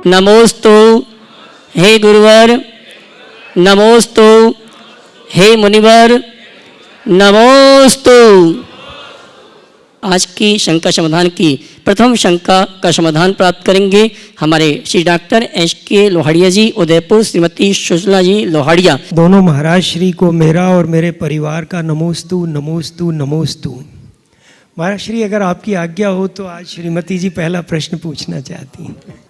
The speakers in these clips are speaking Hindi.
नमोस्तु हे गुरुवर, नमोस्तु हे मुनिवर, नमोस्तु। आज की शंका समाधान की प्रथम शंका का समाधान प्राप्त करेंगे हमारे श्री डॉक्टर एस.के. लोहाड़िया जी, उदयपुर, श्रीमती सुशीला जी लोहाड़िया। दोनों महाराज श्री को मेरा और मेरे परिवार का नमोस्तु नमोस्तु नमोस्तु। महाराज श्री, अगर आपकी आज्ञा हो तो आज श्रीमती जी पहला प्रश्न पूछना चाहती हैं।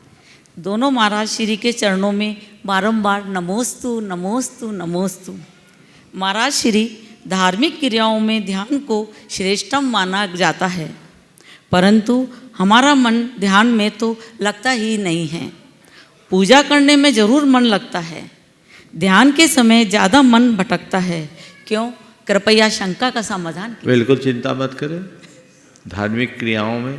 दोनों महाराज श्री के चरणों में बारंबार नमोस्तु नमोस्तु नमोस्तु। महाराज श्री, धार्मिक क्रियाओं में ध्यान को श्रेष्ठतम माना जाता है, परंतु हमारा मन ध्यान में तो लगता ही नहीं है। पूजा करने में ज़रूर मन लगता है, ध्यान के समय ज़्यादा मन भटकता है। क्यों? कृपया शंका का समाधान कीजिए। बिल्कुल चिंता मत करें। धार्मिक क्रियाओं में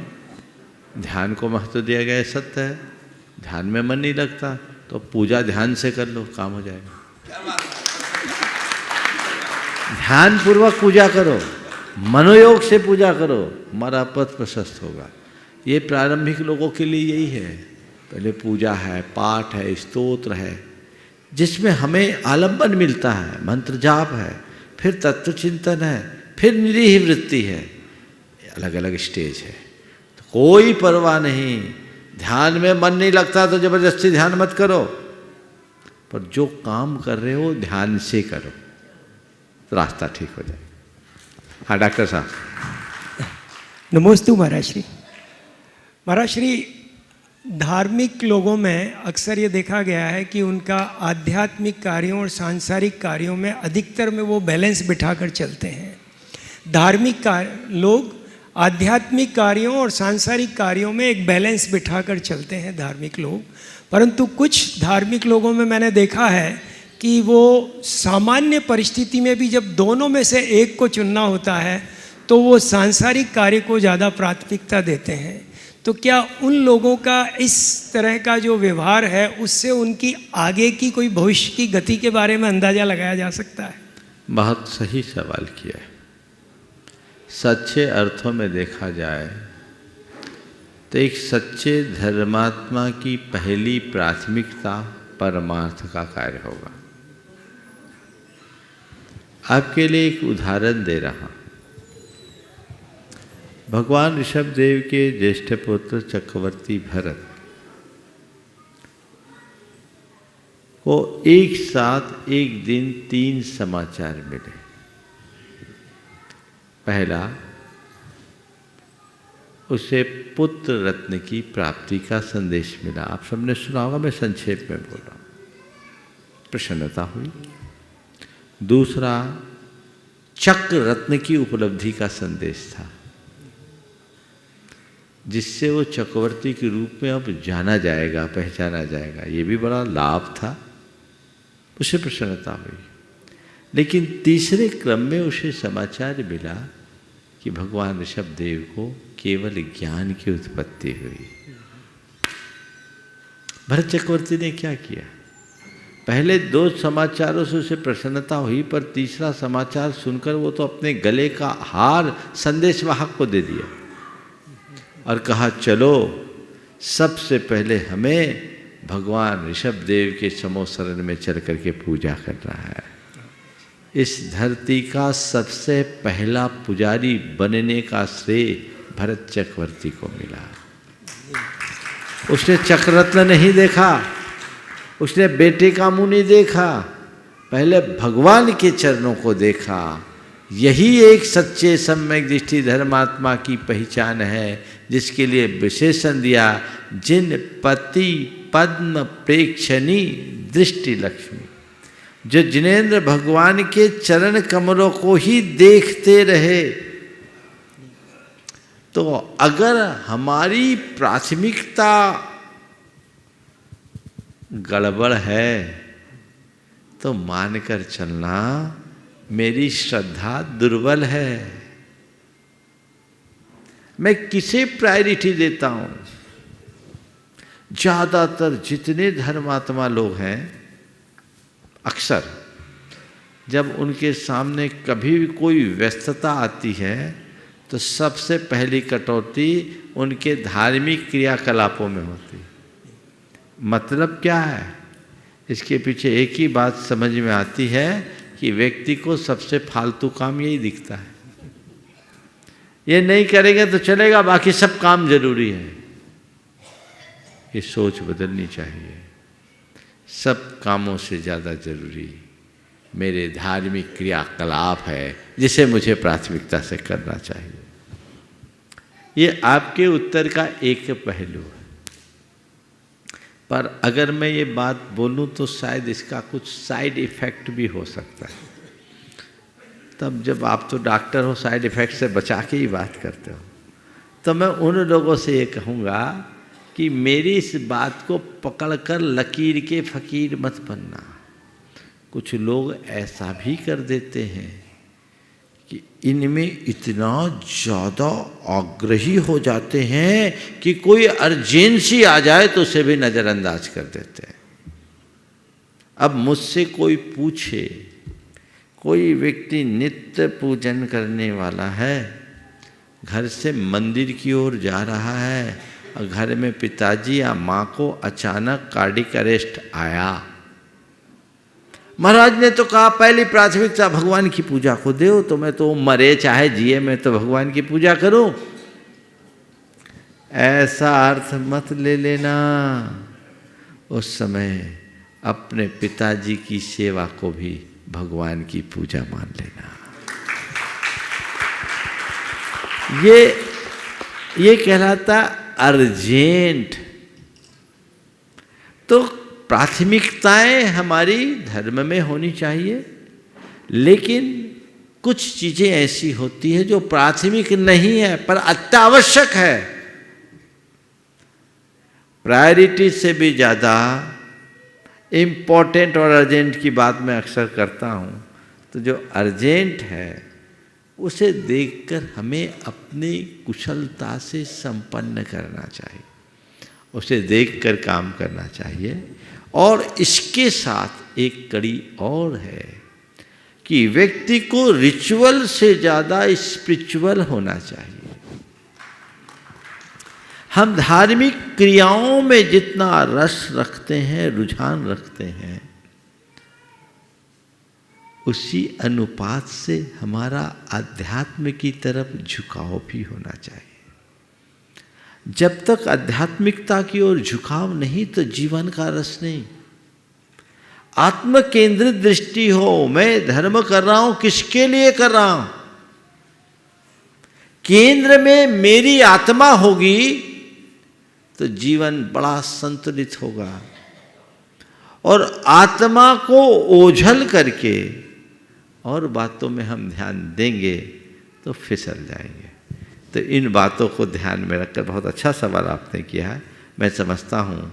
ध्यान को महत्व दिया गया है, सत्य है। ध्यान में मन नहीं लगता तो पूजा ध्यान से कर लो, काम हो जाएगा। ध्यान पूर्वक पूजा करो, मनोयोग से पूजा करो, हमारा पथ प्रशस्त होगा। ये प्रारंभिक लोगों के लिए यही है। पहले पूजा है, पाठ है, स्तोत्र है, जिसमें हमें आलंबन मिलता है, मंत्र जाप है, फिर तत्व चिंतन है, फिर निरीह वृत्ति है। अलग अलग स्टेज है, तो कोई परवाह नहीं। ध्यान में मन नहीं लगता तो जबरदस्ती ध्यान मत करो, पर जो काम कर रहे हो ध्यान से करो, तो रास्ता ठीक हो जाए। हाँ डॉक्टर साहब। नमोस्तु महाराज श्री। महाराज श्री, धार्मिक लोगों में अक्सर ये देखा गया है कि उनका आध्यात्मिक कार्यों और सांसारिक कार्यों में अधिकतर में वो बैलेंस बिठाकर चलते हैं। धार्मिक लोग आध्यात्मिक कार्यों और सांसारिक कार्यों में एक बैलेंस बिठाकर चलते हैं धार्मिक लोग, परंतु कुछ धार्मिक लोगों में मैंने देखा है कि वो सामान्य परिस्थिति में भी जब दोनों में से एक को चुनना होता है तो वो सांसारिक कार्य को ज़्यादा प्राथमिकता देते हैं। तो क्या उन लोगों का इस तरह का जो व्यवहार है उससे उनकी आगे की कोई भविष्य की गति के बारे में अंदाज़ा लगाया जा सकता है? बहुत सही सवाल किया है। सच्चे अर्थों में देखा जाए तो एक सच्चे धर्मात्मा की पहली प्राथमिकता परमार्थ का कार्य होगा। आपके लिए एक उदाहरण दे रहा। भगवान ऋषभदेव के ज्येष्ठ पुत्र चक्रवर्ती भरत को एक साथ एक दिन 3 समाचार मिले। पहला, उसे पुत्र रत्न की प्राप्ति का संदेश मिला। आप सबने सुना होगा, मैं संक्षेप में बोल रहा हूँ। प्रसन्नता हुई। दूसरा, चक्र रत्न की उपलब्धि का संदेश था, जिससे वो चक्रवर्ती के रूप में अब जाना जाएगा, पहचाना जाएगा। ये भी बड़ा लाभ था, उसे प्रसन्नता हुई। लेकिन तीसरे क्रम में उसे समाचार मिला कि भगवान ऋषभदेव को केवल ज्ञान की उत्पत्ति हुई। भरत चक्रवर्ती ने क्या किया? पहले 2 समाचारों से उसे प्रसन्नता हुई, पर तीसरा समाचार सुनकर वो तो अपने गले का हार संदेशवाहक को दे दिया और कहा, चलो सबसे पहले हमें भगवान ऋषभदेव के समोसरण में चल करके पूजा करना है। इस धरती का सबसे पहला पुजारी बनने का श्रेय भरत चक्रवर्ती को मिला। उसने चक्ररत्न नहीं देखा, उसने बेटे का मुंह नहीं देखा, पहले भगवान के चरणों को देखा। यही एक सच्चे सम्यक दृष्टि धर्मात्मा की पहचान है, जिसके लिए विशेषण दिया, जिन पति पद्म प्रेक्षणी दृष्टि लक्ष्मी, जो जिनेंद्र भगवान के चरण कमलों को ही देखते रहे। तो अगर हमारी प्राथमिकता गड़बड़ है तो मानकर चलना मेरी श्रद्धा दुर्बल है। मैं किसे प्रायोरिटी देता हूं? ज़्यादातर जितने धर्मात्मा लोग हैं, अक्सर जब उनके सामने कभी भी कोई व्यस्तता आती है तो सबसे पहली कटौती उनके धार्मिक क्रियाकलापों में होती। मतलब क्या है? इसके पीछे एक ही बात समझ में आती है कि व्यक्ति को सबसे फालतू काम यही दिखता है। ये नहीं करेंगे तो चलेगा, बाकी सब काम जरूरी है। ये सोच बदलनी चाहिए। सब कामों से ज़्यादा जरूरी मेरे धार्मिक क्रियाकलाप है, जिसे मुझे प्राथमिकता से करना चाहिए। ये आपके उत्तर का एक पहलू है, पर अगर मैं ये बात बोलूं तो शायद इसका कुछ साइड इफ़ेक्ट भी हो सकता है। तब जब आप तो डॉक्टर हो, साइड इफ़ेक्ट से बचा के ही बात करते हो, तो मैं उन लोगों से ये कहूँगा कि मेरी इस बात को पकड़कर लकीर के फ़कीर मत बनना। कुछ लोग ऐसा भी कर देते हैं कि इनमें इतना ज़्यादा आग्रही हो जाते हैं कि कोई अर्जेंसी आ जाए तो उसे भी नज़रअंदाज कर देते हैं। अब मुझसे कोई पूछे, कोई व्यक्ति नित्य पूजन करने वाला है, घर से मंदिर की ओर जा रहा है और घर में पिताजी या माँ को अचानक कार्डिक अरेस्ट आया, महाराज ने तो कहा पहली प्राथमिकता भगवान की पूजा को दो, तो मैं तो मरे चाहे जिए मैं तो भगवान की पूजा करूं। ऐसा अर्थ मत ले लेना। उस समय अपने पिताजी की सेवा को भी भगवान की पूजा मान लेना। ये कहलाता अर्जेंट। तो प्राथमिकताएं हमारी धर्म में होनी चाहिए, लेकिन कुछ चीज़ें ऐसी होती है जो प्राथमिक नहीं है पर अत्यावश्यक है। प्रायोरिटी से भी ज़्यादा इम्पोर्टेंट और अर्जेंट की बात मैं अक्सर करता हूँ। तो जो अर्जेंट है उसे देखकर हमें अपनी कुशलता से संपन्न करना चाहिए, उसे देखकर काम करना चाहिए। और इसके साथ एक कड़ी और है कि व्यक्ति को रिचुअल से ज़्यादा स्पिरिचुअल होना चाहिए। हम धार्मिक क्रियाओं में जितना रस रखते हैं, रुझान रखते हैं, उसी अनुपात से हमारा अध्यात्म की तरफ झुकाव भी होना चाहिए। जब तक आध्यात्मिकता की ओर झुकाव नहीं तो जीवन का रस नहीं। आत्म केंद्रित दृष्टि हो, मैं धर्म कर रहा हूं, किसके लिए कर रहा हूं? केंद्र में मेरी आत्मा होगी तो जीवन बड़ा संतुलित होगा। और आत्मा को ओझल करके और बातों में हम ध्यान देंगे तो फिसल जाएंगे। तो इन बातों को ध्यान में रखकर बहुत अच्छा सवाल आपने किया है। मैं समझता हूँ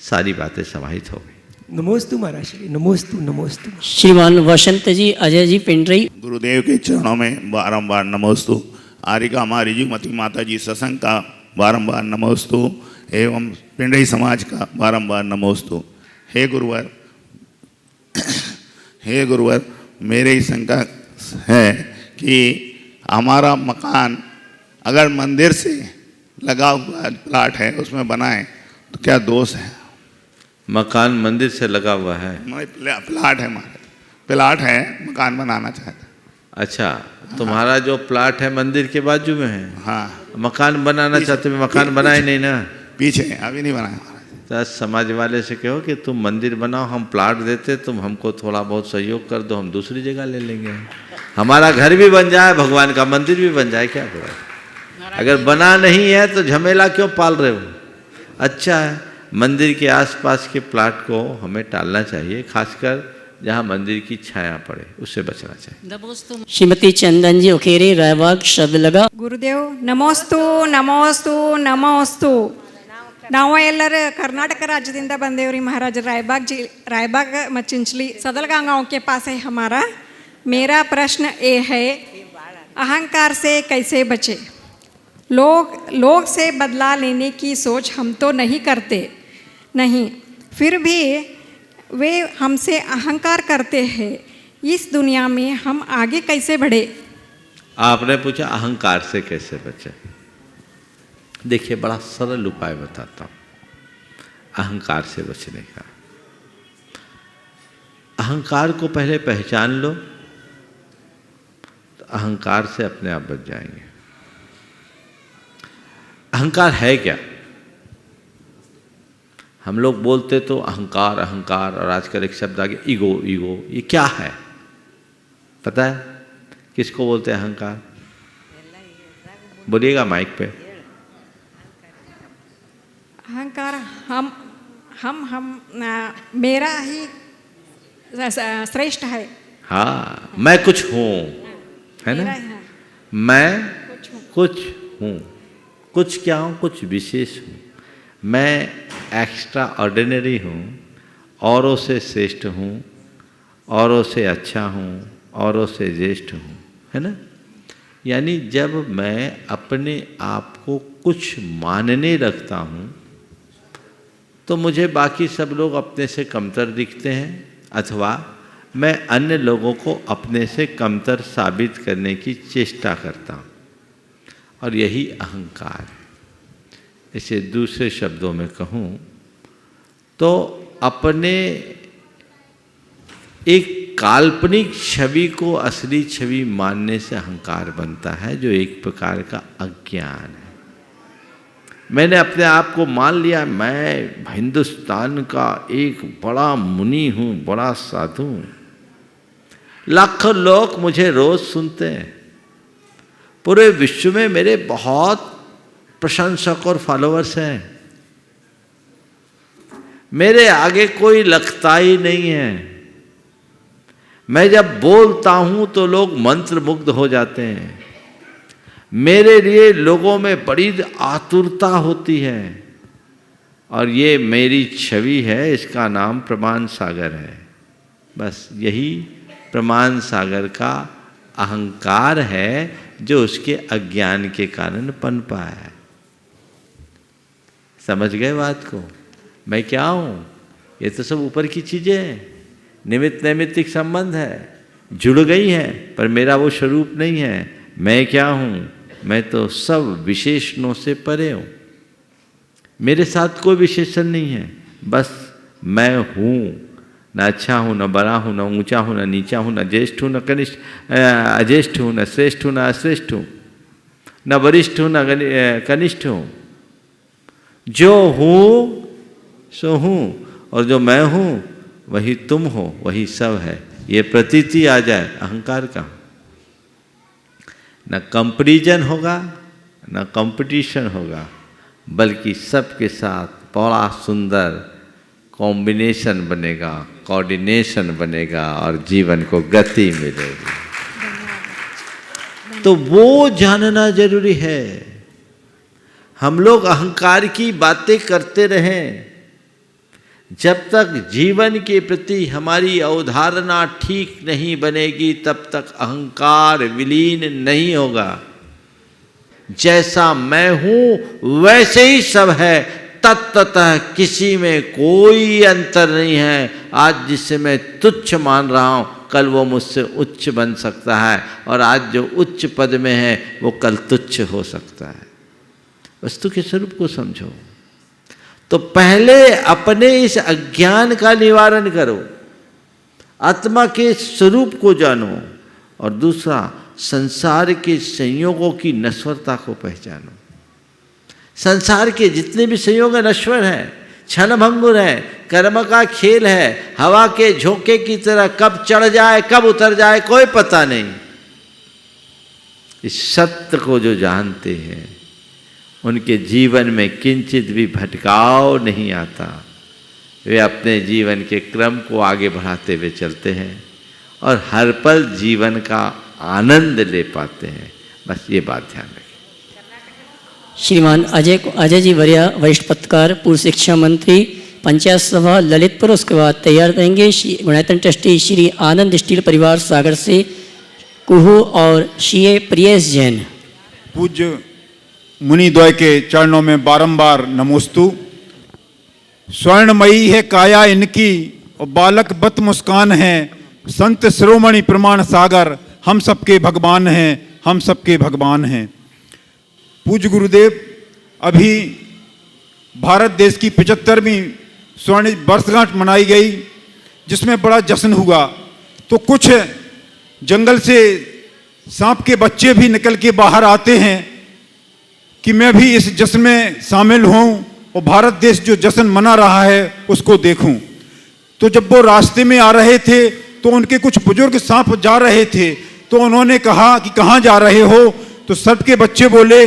सारी बातें समाहित हो गई। नमोस्तु महाराज श्री, नमोस्तु नमोस्तु। श्रीमान वसंत जी, अजय जी पिंडरी, गुरुदेव के चरणों में बारंबार नमोस्तु। आरिका हमारी जी मती माता जी सत्संग का बारंबार नमोस्तु एवं पिंडरी समाज का बारंबार नमोस्तु। हे गुरुवर, हे गुरुवर, मेरे ही शंका है कि हमारा मकान अगर मंदिर से लगा हुआ प्लाट है उसमें बनाएं तो क्या दोष है? मकान मंदिर से लगा हुआ है? प्लाट है, हमारे प्लाट है, मकान बनाना चाहता। अच्छा, तुम्हारा जो प्लाट है मंदिर के बाजू में है? हाँ। मकान बनाना चाहते हो? मकान बनाए नहीं ना? पीछे, अभी नहीं बनाया। तो समाज वाले से कहो कि तुम मंदिर बनाओ, हम प्लाट देते, तुम हमको थोड़ा बहुत सहयोग कर दो, हम दूसरी जगह ले लेंगे। हमारा घर भी बन जाए, भगवान का मंदिर भी बन जाए, क्या बुरा? अगर बना नहीं है तो झमेला क्यों पाल रहे हो? अच्छा है, मंदिर के आसपास के प्लाट को हमें टालना चाहिए, खासकर जहाँ मंदिर की छाया पड़े उससे बचना चाहिए। श्रीमती चंदन जी उखेरे, रायबाग, शब्द लगा। ಗುರುದೇವ್ ನಮೋಸ್ತು ನಮೋಸ್ತು ನಮೋಸ್ತು. ನಾವು ಎಲ್ಲರೂ कर्नाटक राज्यದಿಂದ ಬಂದೇವ್ರಿ महाराज। रायबाग मचिंचली सदलगा गाँव के पास है हमारा। मेरा प्रश्न ये है, अहंकार से कैसे बचे? लोग से बदला लेने की सोच हम तो नहीं करते, नहीं, फिर भी वे हमसे अहंकार करते हैं। इस दुनिया में हम आगे कैसे बढ़े? आपने पूछा अहंकार से कैसे बचे। देखिए, बड़ा सरल उपाय बताता हूँ। अहंकार से बचने का। अहंकार को पहले पहचान लो तो अहंकार से अपने आप बच जाएंगे। अहंकार है क्या? हम लोग बोलते तो अहंकार अहंकार, और आजकल एक शब्द आ गया ईगो ईगो। ये क्या है पता है? किसको बोलते हैं अहंकार? बोलिएगा माइक पे। अहंकार हम मेरा ही श्रेष्ठ है। हाँ, मैं कुछ हूँ, है ना? मेरा ही है। मैं कुछ हूँ। कुछ क्या हूँ? कुछ विशेष हूँ। मैं एक्स्ट्रा ऑर्डिनरी हूँ, औरों से श्रेष्ठ हूँ, औरों से अच्छा हूँ, औरों से ज्येष्ठ हूँ, है ना? यानी जब मैं अपने आप को कुछ मानने लगता हूँ तो मुझे बाकी सब लोग अपने से कमतर दिखते हैं, अथवा मैं अन्य लोगों को अपने से कमतर साबित करने की चेष्टा करता हूँ, और यही अहंकार है। इसे दूसरे शब्दों में कहूँ तो अपने एक काल्पनिक छवि को असली छवि मानने से अहंकार बनता है, जो एक प्रकार का अज्ञान है। मैंने अपने आप को मान लिया मैं हिंदुस्तान का एक बड़ा मुनि हूँ, बड़ा साधु हूँ। लाखों लोग मुझे रोज सुनते हैं, पूरे विश्व में मेरे बहुत प्रशंसक और फॉलोअर्स हैं। मेरे आगे कोई लगता ही नहीं है। मैं जब बोलता हूं तो लोग मंत्रमुग्ध हो जाते हैं। मेरे लिए लोगों में बड़ी आतुरता होती है, और ये मेरी छवि है, इसका नाम प्रमाण सागर है। बस यही प्रमाण सागर का अहंकार है, जो उसके अज्ञान के कारण पनपा है। समझ गए बात को? मैं क्या हूँ? ये तो सब ऊपर की चीजें हैं, निमित्त नैमित्तिक संबंध है, जुड़ गई हैं, पर मेरा वो स्वरूप नहीं है। मैं क्या हूँ? मैं तो सब विशेषणों से परे हूँ। मेरे साथ कोई विशेषण नहीं है, बस मैं हूँ। न अच्छा हूँ, न बड़ा हूँ, न ऊंचा हूँ, न नीचा हूँ, न ज्येष्ठ हूँ, न कनिष्ठ अज्येष्ठ हूँ, न श्रेष्ठ हूँ, न अश्रेष्ठ हूँ, न वरिष्ठ हूँ, न कनिष्ठ हूँ। जो हूँ सो हूँ, और जो मैं हूँ वही तुम हो, वही सब है। ये प्रतीति आ जाए अहंकार का, न कंपैरिजन होगा, न कंपटीशन होगा, बल्कि सबके साथ बड़ा सुंदर कॉम्बिनेशन बनेगा, कोऑर्डिनेशन बनेगा, और जीवन को गति मिलेगी। तो वो जानना जरूरी है। हम लोग अहंकार की बातें करते रहें, जब तक जीवन के प्रति हमारी अवधारणा ठीक नहीं बनेगी तब तक अहंकार विलीन नहीं होगा। जैसा मैं हूं वैसे ही सब है, तत्ततः किसी में कोई अंतर नहीं है। आज जिसे मैं तुच्छ मान रहा हूं, कल वो मुझसे उच्च बन सकता है, और आज जो उच्च पद में है वो कल तुच्छ हो सकता है। वस्तु के स्वरूप को समझो। तो पहले अपने इस अज्ञान का निवारण करो, आत्मा के स्वरूप को जानो, और दूसरा संसार के संयोगों की नश्वरता को पहचानो। संसार के जितने भी संयोग नश्वर हैं, क्षणभंगुर है, कर्म का खेल है, हवा के झोंके की तरह कब चढ़ जाए कब उतर जाए कोई पता नहीं। इस सत्य को जो जानते हैं उनके जीवन में किंचित भी भटकाव नहीं आता। वे अपने जीवन के क्रम को आगे बढ़ाते हुए चलते हैं और हर पल जीवन का आनंद ले पाते हैं। बस ये बात ध्यान रखें। श्रीमान अजय जी वरिया, वरिष्ठ पत्रकार, पूर्व शिक्षा मंत्री, पंचायत सभा ललितपुर, उसके बाद तैयार रहेंगे गुणायतन ट्रस्टी श्री आनंद स्टील परिवार सागर से कुहू और सीए प्रियेश जैन। पूज्य मुनिद्वय के चरणों में बारंबार नमोस्तु। स्वर्णमयी है काया इनकी और बालक बत मुस्कान है, संत शिरोमणि प्रमाण सागर हम सबके भगवान हैं, हम सबके भगवान हैं। पूज्य गुरुदेव, अभी भारत देश की 75वीं स्वर्ण वर्षगांठ मनाई गई, जिसमें बड़ा जश्न हुआ। तो कुछ जंगल से सांप के बच्चे भी निकल के बाहर आते हैं कि मैं भी इस जश्न में शामिल हूँ और भारत देश जो जश्न मना रहा है उसको देखूं। तो जब वो रास्ते में आ रहे थे तो उनके कुछ बुजुर्ग सांप जा रहे थे, तो उन्होंने कहा कि कहाँ जा रहे हो? तो सर्प के बच्चे बोले,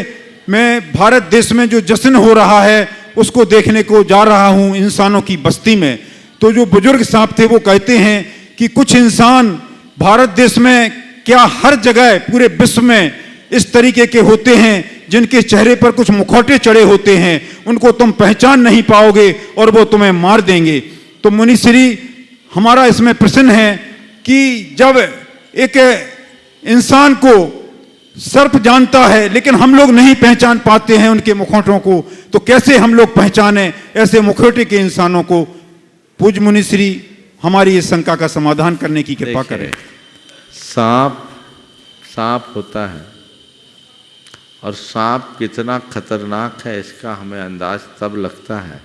मैं भारत देश में जो जश्न हो रहा है उसको देखने को जा रहा हूँ इंसानों की बस्ती में। तो जो बुजुर्ग सांप थे वो कहते हैं कि कुछ इंसान भारत देश में क्या हर जगह पूरे विश्व में इस तरीके के होते हैं जिनके चेहरे पर कुछ मुखौटे चढ़े होते हैं, उनको तुम पहचान नहीं पाओगे और वो तुम्हें मार देंगे। तो मुनिश्री, हमारा इसमें प्रश्न है कि जब एक इंसान को सर्प जानता है लेकिन हम लोग नहीं पहचान पाते हैं उनके मुखौटों को, तो कैसे हम लोग पहचाने ऐसे मुखौटे के इंसानों को? पूज्य मुनिश्री हमारी इस शंका का समाधान करने की कृपा करें। सांप होता है और सांप कितना खतरनाक है इसका हमें अंदाज तब लगता है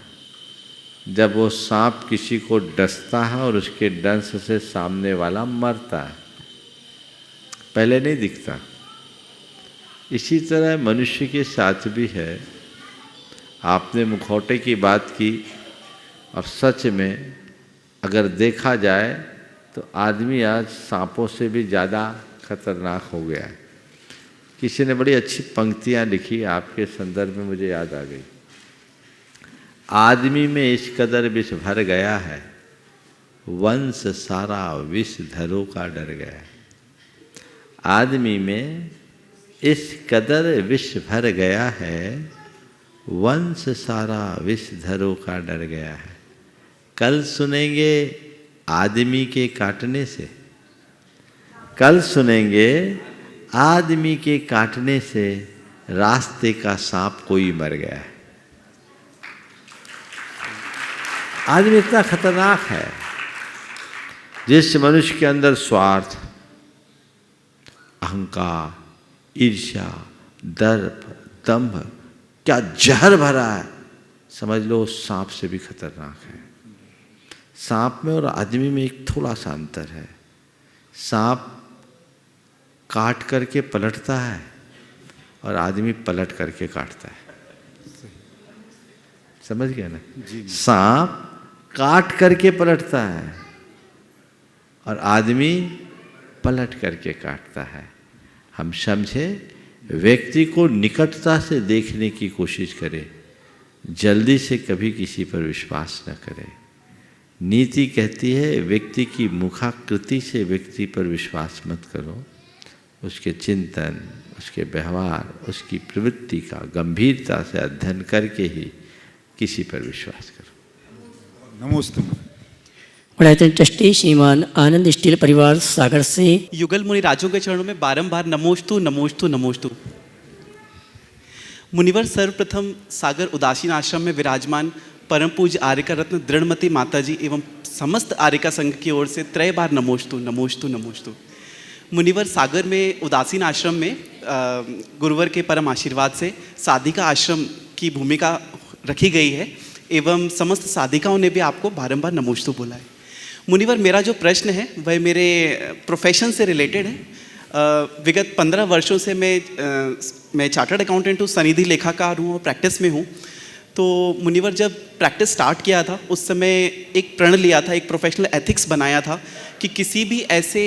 जब वो सांप किसी को डसता है और उसके डंस से सामने वाला मरता है, पहले नहीं दिखता। इसी तरह मनुष्य के साथ भी है। आपने मुखौटे की बात की, और सच में अगर देखा जाए तो आदमी आज सांपों से भी ज़्यादा खतरनाक हो गया है। किसी ने बड़ी अच्छी पंक्तियाँ लिखी, आपके संदर्भ में मुझे याद आ गई। आदमी में इस कदर विष भर गया है, वंश सारा विष धरों का डर गया है। आदमी में इस कदर विष भर गया है, वंश सारा विष धरों का डर गया है। कल सुनेंगे आदमी के काटने से, कल सुनेंगे आदमी के काटने से रास्ते का सांप कोई मर गया है। आदमी इतना खतरनाक है, जिस मनुष्य के अंदर स्वार्थ, अहंकार, ईर्ष्या, दर्प, दंभ, क्या जहर भरा है, समझ लो सांप से भी खतरनाक है। सांप में और आदमी में एक थोड़ा सा अंतर है। सांप काट करके पलटता है और आदमी पलट करके काटता है। समझ गया ना? सांप काट करके पलटता है और आदमी पलट करके काटता है। हम समझे, व्यक्ति को निकटता से देखने की कोशिश करें, जल्दी से कभी किसी पर विश्वास न करें। नीति कहती है व्यक्ति की मुखाकृति से व्यक्ति पर विश्वास मत करो, उसके चिंतन, उसके व्यवहार, उसकी प्रवृत्ति का गंभीरता से अध्ययन करके ही किसी पर विश्वास करो। नमोस्तु। गुणायतन ट्रस्टी श्रीमान आनंद स्टील परिवार सागर से युगल मुनि राजों के चरणों में बारंबार नमोस्तु नमोस्तु नमोस्तु। मुनिवर सर्वप्रथम सागर उदासीन आश्रम में विराजमान परम पूज्य आर्यका रत्न दृढ़मती माता जी एवं समस्त आर्यका संघ की ओर से त्रय बार नमोस्तु नमोस्तु नमोस्तु। मुनिवर सागर में उदासीन आश्रम में गुरुवर के परम आशीर्वाद से साधिका आश्रम की भूमिका रखी गई है एवं समस्त साधिकाओं ने भी आपको बारंबार नमोस्तु बोला है। मुनिवर, मेरा जो प्रश्न है वह मेरे प्रोफेशन से रिलेटेड है। विगत 15 वर्षों से मैं चार्टर्ड अकाउंटेंट हूँ, सनिधि लेखाकार हूँ और प्रैक्टिस में हूँ। तो मुनिवर, जब प्रैक्टिस स्टार्ट किया था उस समय एक प्रण लिया था, एक प्रोफेशनल एथिक्स बनाया था कि किसी भी ऐसे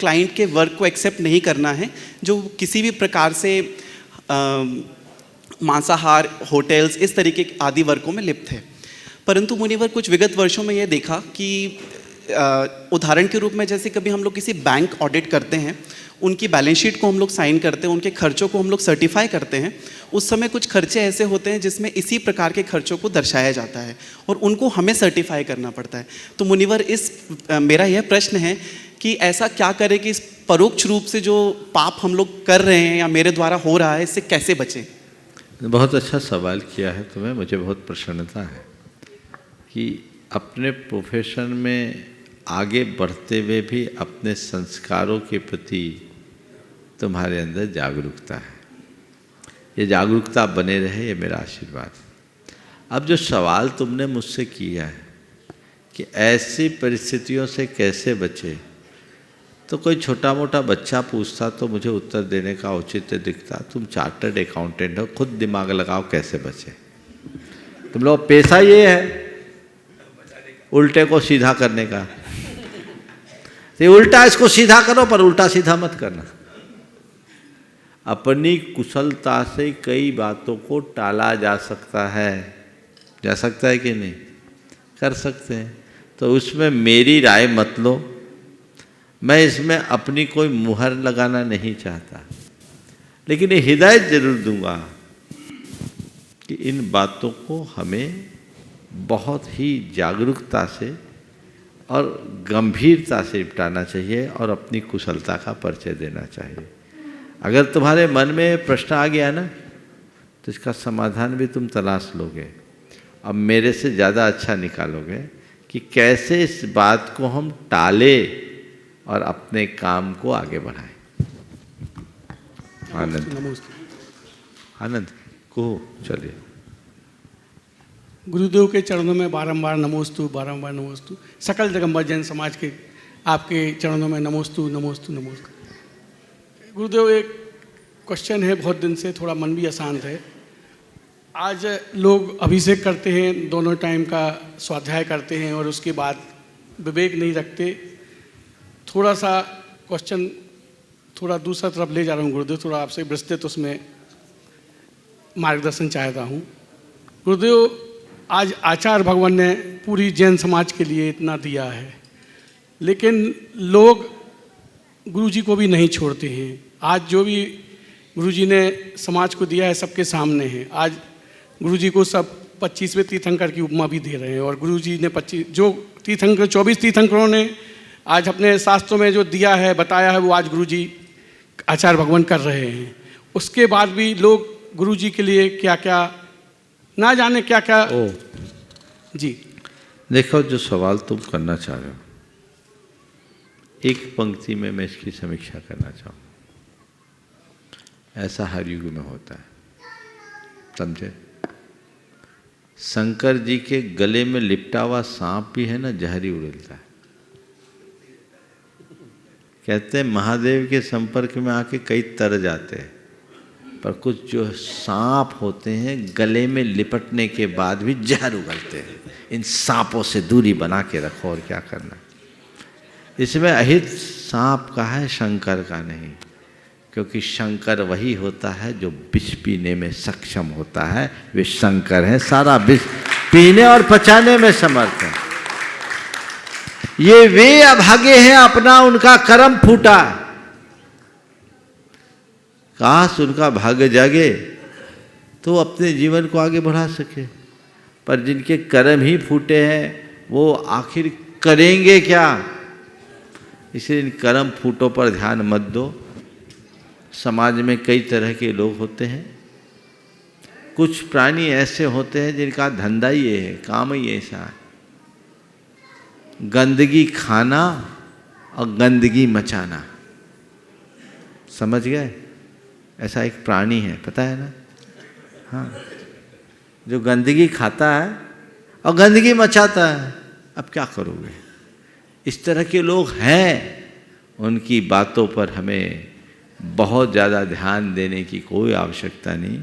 क्लाइंट के वर्क को एक्सेप्ट नहीं करना है जो किसी भी प्रकार से मांसाहार, होटल्स, इस तरीके के आदि वर्कों में लिप्त है। परंतु मुनिवर, कुछ विगत वर्षों में यह देखा कि उदाहरण के रूप में जैसे कभी हम लोग किसी बैंक ऑडिट करते हैं, उनकी बैलेंस शीट को हम लोग साइन करते हैं, उनके खर्चों को हम लोग सर्टिफाई करते हैं, उस समय कुछ खर्चे ऐसे होते हैं जिसमें इसी प्रकार के खर्चों को दर्शाया जाता है और उनको हमें सर्टिफाई करना पड़ता है। तो मुनिवर, मेरा यह प्रश्न है कि ऐसा क्या करें कि इस परोक्ष रूप से जो पाप हम लोग कर रहे हैं या मेरे द्वारा हो रहा है, इससे कैसे बचें? बहुत अच्छा सवाल किया है तुम्हें, मुझे बहुत प्रसन्नता है कि अपने प्रोफेशन में आगे बढ़ते हुए भी अपने संस्कारों के प्रति तुम्हारे अंदर जागरूकता है। ये जागरूकता बने रहे, ये मेरा आशीर्वाद। अब जो सवाल तुमने मुझसे किया है, कि ऐसी परिस्थितियों से कैसे बचे। तो कोई छोटा मोटा बच्चा पूछता तो मुझे उत्तर देने का औचित्य दिखता, तुम चार्टर्ड अकाउंटेंट हो, खुद दिमाग लगाओ कैसे बचे। तुम लोग पेशा ये है उल्टे को सीधा करने का, तो उल्टा इसको सीधा करो पर उल्टा सीधा मत करना। अपनी कुशलता से कई बातों को टाला जा सकता है कि नहीं, कर सकते हैं। तो उसमें मेरी राय मत लो, मैं इसमें अपनी कोई मुहर लगाना नहीं चाहता, लेकिन ये हिदायत जरूर दूंगा कि इन बातों को हमें बहुत ही जागरूकता से और गंभीरता से निपटाना चाहिए और अपनी कुशलता का परिचय देना चाहिए। अगर तुम्हारे मन में प्रश्न आ गया ना तो इसका समाधान भी तुम तलाश लोगे, अब मेरे से ज़्यादा अच्छा निकालोगे कि कैसे इस बात को हम टाले और अपने काम को आगे बढ़ाएं। आनंद आनंद को चलिए। गुरुदेव के चरणों में बारंबार नमोस्तु, बारंबार नमोस्तु। सकल जगम्बर जैन समाज के आपके चरणों में नमोस्तु नमोस्तु नमोस्तु। गुरुदेव, एक क्वेश्चन है, बहुत दिन से थोड़ा मन भी अशांत है। आज लोग अभिषेक करते हैं, दोनों टाइम का स्वाध्याय करते हैं और उसके बाद विवेक नहीं रखते। थोड़ा सा क्वेश्चन थोड़ा दूसरा तरफ ले जा रहा हूँ गुरुदेव, थोड़ा आपसे विस्तृत उसमें मार्गदर्शन चाहता हूँ। गुरुदेव, आज आचार्य भगवान ने पूरी जैन समाज के लिए इतना दिया है, लेकिन लोग गुरुजी को भी नहीं छोड़ते हैं। आज जो भी गुरुजी ने समाज को दिया है सबके सामने है। आज गुरुजी को सब 25वें तीर्थंकर की उपमा भी दे रहे हैं, और गुरुजी ने 24 तीर्थंकरों ने आज अपने शास्त्रों में जो दिया है, बताया है, वो आज गुरुजी आचार्य भगवान कर रहे हैं। उसके बाद भी लोग गुरुजी के लिए क्या क्या ना जाने क्या क्या। जी देखो, जो सवाल तुम करना चाह रहे हो, एक पंक्ति में मैं इसकी समीक्षा करना चाहूँ। ऐसा हर युग में होता है, समझे। शंकर जी के गले में लिपटा हुआ सांप भी है ना, जहर ही उड़ेलता है। कहते हैं महादेव के संपर्क में आके कई तर जाते हैं, पर कुछ जो सांप होते हैं गले में लिपटने के बाद भी जहर उगलते हैं। इन सांपों से दूरी बना के रखो, और क्या करना। इसमें अहित सांप का है, शंकर का नहीं, क्योंकि शंकर वही होता है जो विष पीने में सक्षम होता है। वे शंकर हैं, सारा विष पीने और पचाने में समर्थ है। ये वे अभागे हैं, अपना उनका कर्म फूटा। काश उनका भाग्य जागे तो अपने जीवन को आगे बढ़ा सके, पर जिनके कर्म ही फूटे हैं वो आखिर करेंगे क्या। इसलिए इन कर्म फूटों पर ध्यान मत दो। समाज में कई तरह के लोग होते हैं। कुछ प्राणी ऐसे होते हैं जिनका धंधा ही ये है, काम ही ऐसा है, गंदगी खाना और गंदगी मचाना। समझ गए? ऐसा एक प्राणी है, पता है ना। हाँ, जो गंदगी खाता है और गंदगी मचाता है। अब क्या करोगे? इस तरह के लोग हैं, उनकी बातों पर हमें बहुत ज़्यादा ध्यान देने की कोई आवश्यकता नहीं,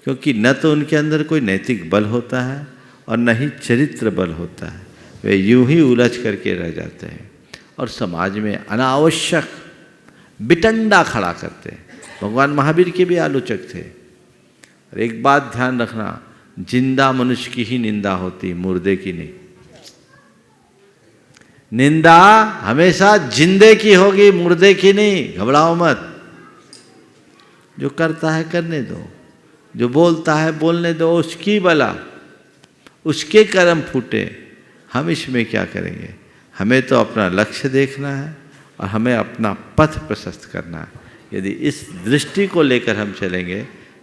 क्योंकि न तो उनके अंदर कोई नैतिक बल होता है और न ही चरित्र बल होता है। वे यूं ही उलझ करके रह जाते हैं और समाज में अनावश्यक बिटंडा खड़ा करते हैं। भगवान महावीर के भी आलोचक थे। और एक बात ध्यान रखना, जिंदा मनुष्य की ही निंदा होती, मुर्दे की नहीं। निंदा हमेशा जिंदे की होगी, मुर्दे की नहीं। घबराओ मत। जो करता है करने दो, जो बोलता है बोलने दो, उसकी बला, उसके कर्म फूटे। हम इसमें क्या करेंगे? हमें तो अपना लक्ष्य देखना है और हमें अपना पथ प्रशस्त करना है। यदि इस दृष्टि को लेकर हम चलेंगे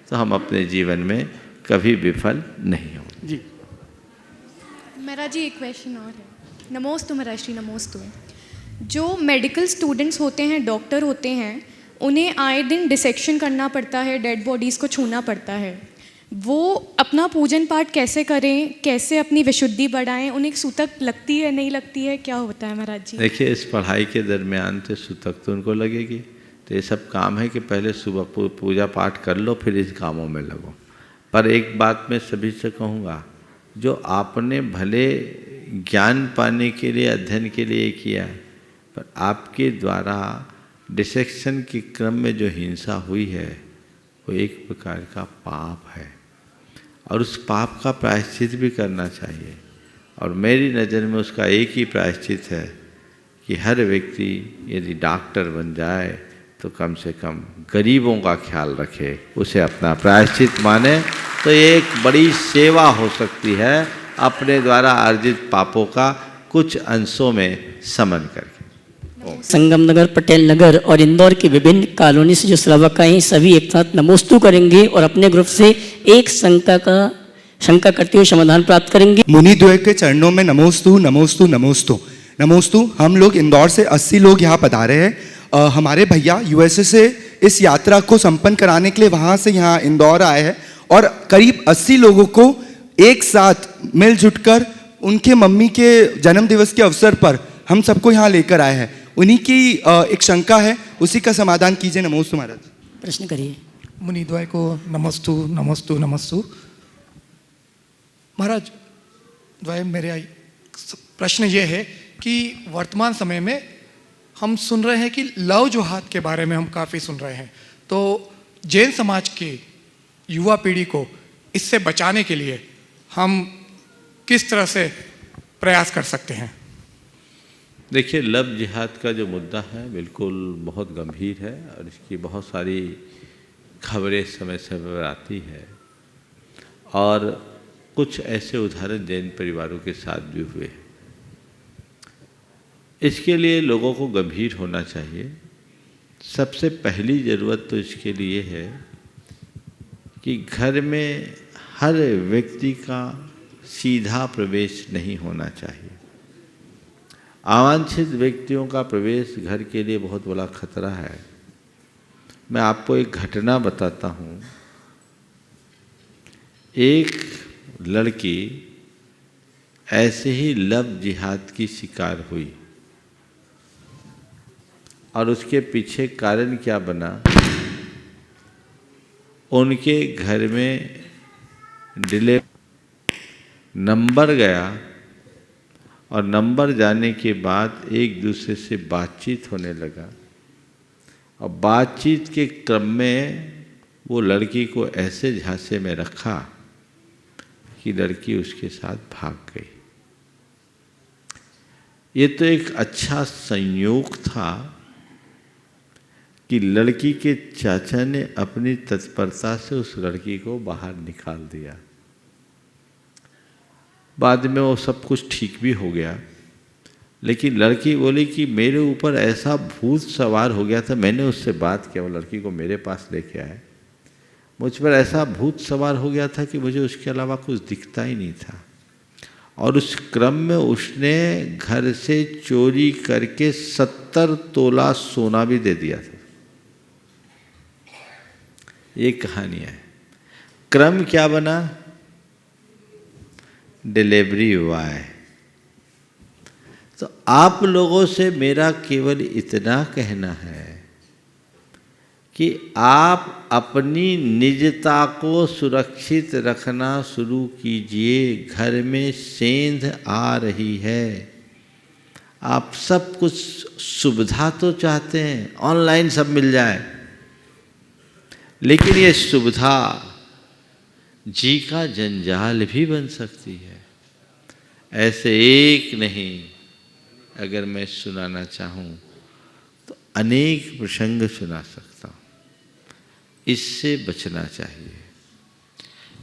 तो हम अपने जीवन में कभी विफल नहीं होंगे। जी मेरा जी एक क्वेश्चन और है। नमोस्तु महाराज श्री, नमोस्तु। जो मेडिकल स्टूडेंट्स होते हैं, डॉक्टर होते हैं, उन्हें आए दिन डिसेक्शन करना पड़ता है, डेड बॉडीज़ को छूना पड़ता है। वो अपना पूजन पाठ कैसे करें, कैसे अपनी विशुद्धि बढ़ाएं, उन्हें सूतक लगती है नहीं लगती है, क्या होता है महाराज जी? देखिए, इस पढ़ाई के दरमियान तो सूतक तो उनको लगेगी, तो ये सब काम है कि पहले सुबह पूजा पाठ कर लो, फिर इस कामों में लगो। पर एक बात मैं सभी से कहूँगा, जो आपने भले ज्ञान पाने के लिए, अध्ययन के लिए किया है, पर आपके द्वारा डिसेक्शन के क्रम में जो हिंसा हुई है वो एक प्रकार का पाप है, और उस पाप का प्रायश्चित भी करना चाहिए। और मेरी नज़र में उसका एक ही प्रायश्चित है कि हर व्यक्ति यदि डॉक्टर बन जाए तो कम से कम गरीबों का ख्याल रखे, उसे अपना प्रायश्चित माने, तो ये एक बड़ी सेवा हो सकती है अपने द्वारा अर्जित पापों का कुछ अंशों में समन करके। संगम नगर, पटेल नगर और इंदौर की विभिन्न कॉलोनी से जो श्रावक आए सभी एक साथ नमोस्तु करेंगे और अपने ग्रुप से एक शंका करते हुए समाधान प्राप्त करेंगे। मुनिद्वय के चरणों में नमोस्तु नमोस्तु नमोस्तु नमोस्तु। हम लोग इंदौर से 80 लोग यहाँ पधारे हैं। हमारे भैया यूएसए से इस यात्रा को संपन्न कराने के लिए वहाँ से यहाँ इंदौर आए हैं, और करीब 80 लोगों को एक साथ मिलजुट कर उनके मम्मी के जन्मदिवस के अवसर पर हम सबको यहाँ लेकर आए हैं। उन्हीं की एक शंका है, उसी का समाधान कीजिए। नमोस्तु महाराज। प्रश्न करिए। मुनिद्वय को नमस्तु नमस्तु नमस्तु। महाराज द्वय, मेरा प्रश्न ये है कि वर्तमान समय में हम सुन रहे हैं कि लव जोहाद के बारे में हम काफ़ी सुन रहे हैं, तो जैन समाज की युवा पीढ़ी को इससे बचाने के लिए हम किस तरह से प्रयास कर सकते हैं? देखिए, लव जिहाद का जो मुद्दा है बिल्कुल बहुत गंभीर है, और इसकी बहुत सारी खबरें समय समय पर आती है, और कुछ ऐसे उदाहरण जैन परिवारों के साथ भी हुए। इसके लिए लोगों को गंभीर होना चाहिए। सबसे पहली ज़रूरत तो इसके लिए है कि घर में हर व्यक्ति का सीधा प्रवेश नहीं होना चाहिए। अवांछित व्यक्तियों का प्रवेश घर के लिए बहुत बड़ा खतरा है। मैं आपको एक घटना बताता हूँ। एक लड़की ऐसे ही लव जिहाद की शिकार हुई, और उसके पीछे कारण क्या बना, उनके घर में नंबर गया, और नंबर जाने के बाद एक दूसरे से बातचीत होने लगा, और बातचीत के क्रम में वो लड़की को ऐसे झांसे में रखा कि लड़की उसके साथ भाग गई। ये तो एक अच्छा संयोग था कि लड़की के चाचा ने अपनी तत्परता से उस लड़की को बाहर निकाल दिया। बाद में वो सब कुछ ठीक भी हो गया, लेकिन लड़की बोली कि मेरे ऊपर ऐसा भूत सवार हो गया था। मैंने उससे बात किया, वो लड़की को मेरे पास लेके आए। मुझ पर ऐसा भूत सवार हो गया था कि मुझे उसके अलावा कुछ दिखता ही नहीं था, और उस क्रम में उसने घर से चोरी करके 70 तोला सोना भी दे दिया था। ये कहानी है। क्रम क्या बना? डिलीवरी हुआ है। तो आप लोगों से मेरा केवल इतना कहना है कि आप अपनी निजता को सुरक्षित रखना शुरू कीजिए। घर में सेंध आ रही है, आप सब कुछ सुविधा तो चाहते हैं, ऑनलाइन सब मिल जाए, लेकिन ये सुविधा जी का जंजाल भी बन सकती है। ऐसे एक नहीं, अगर मैं सुनाना चाहूँ तो अनेक प्रसंग सुना सकता हूँ। इससे बचना चाहिए।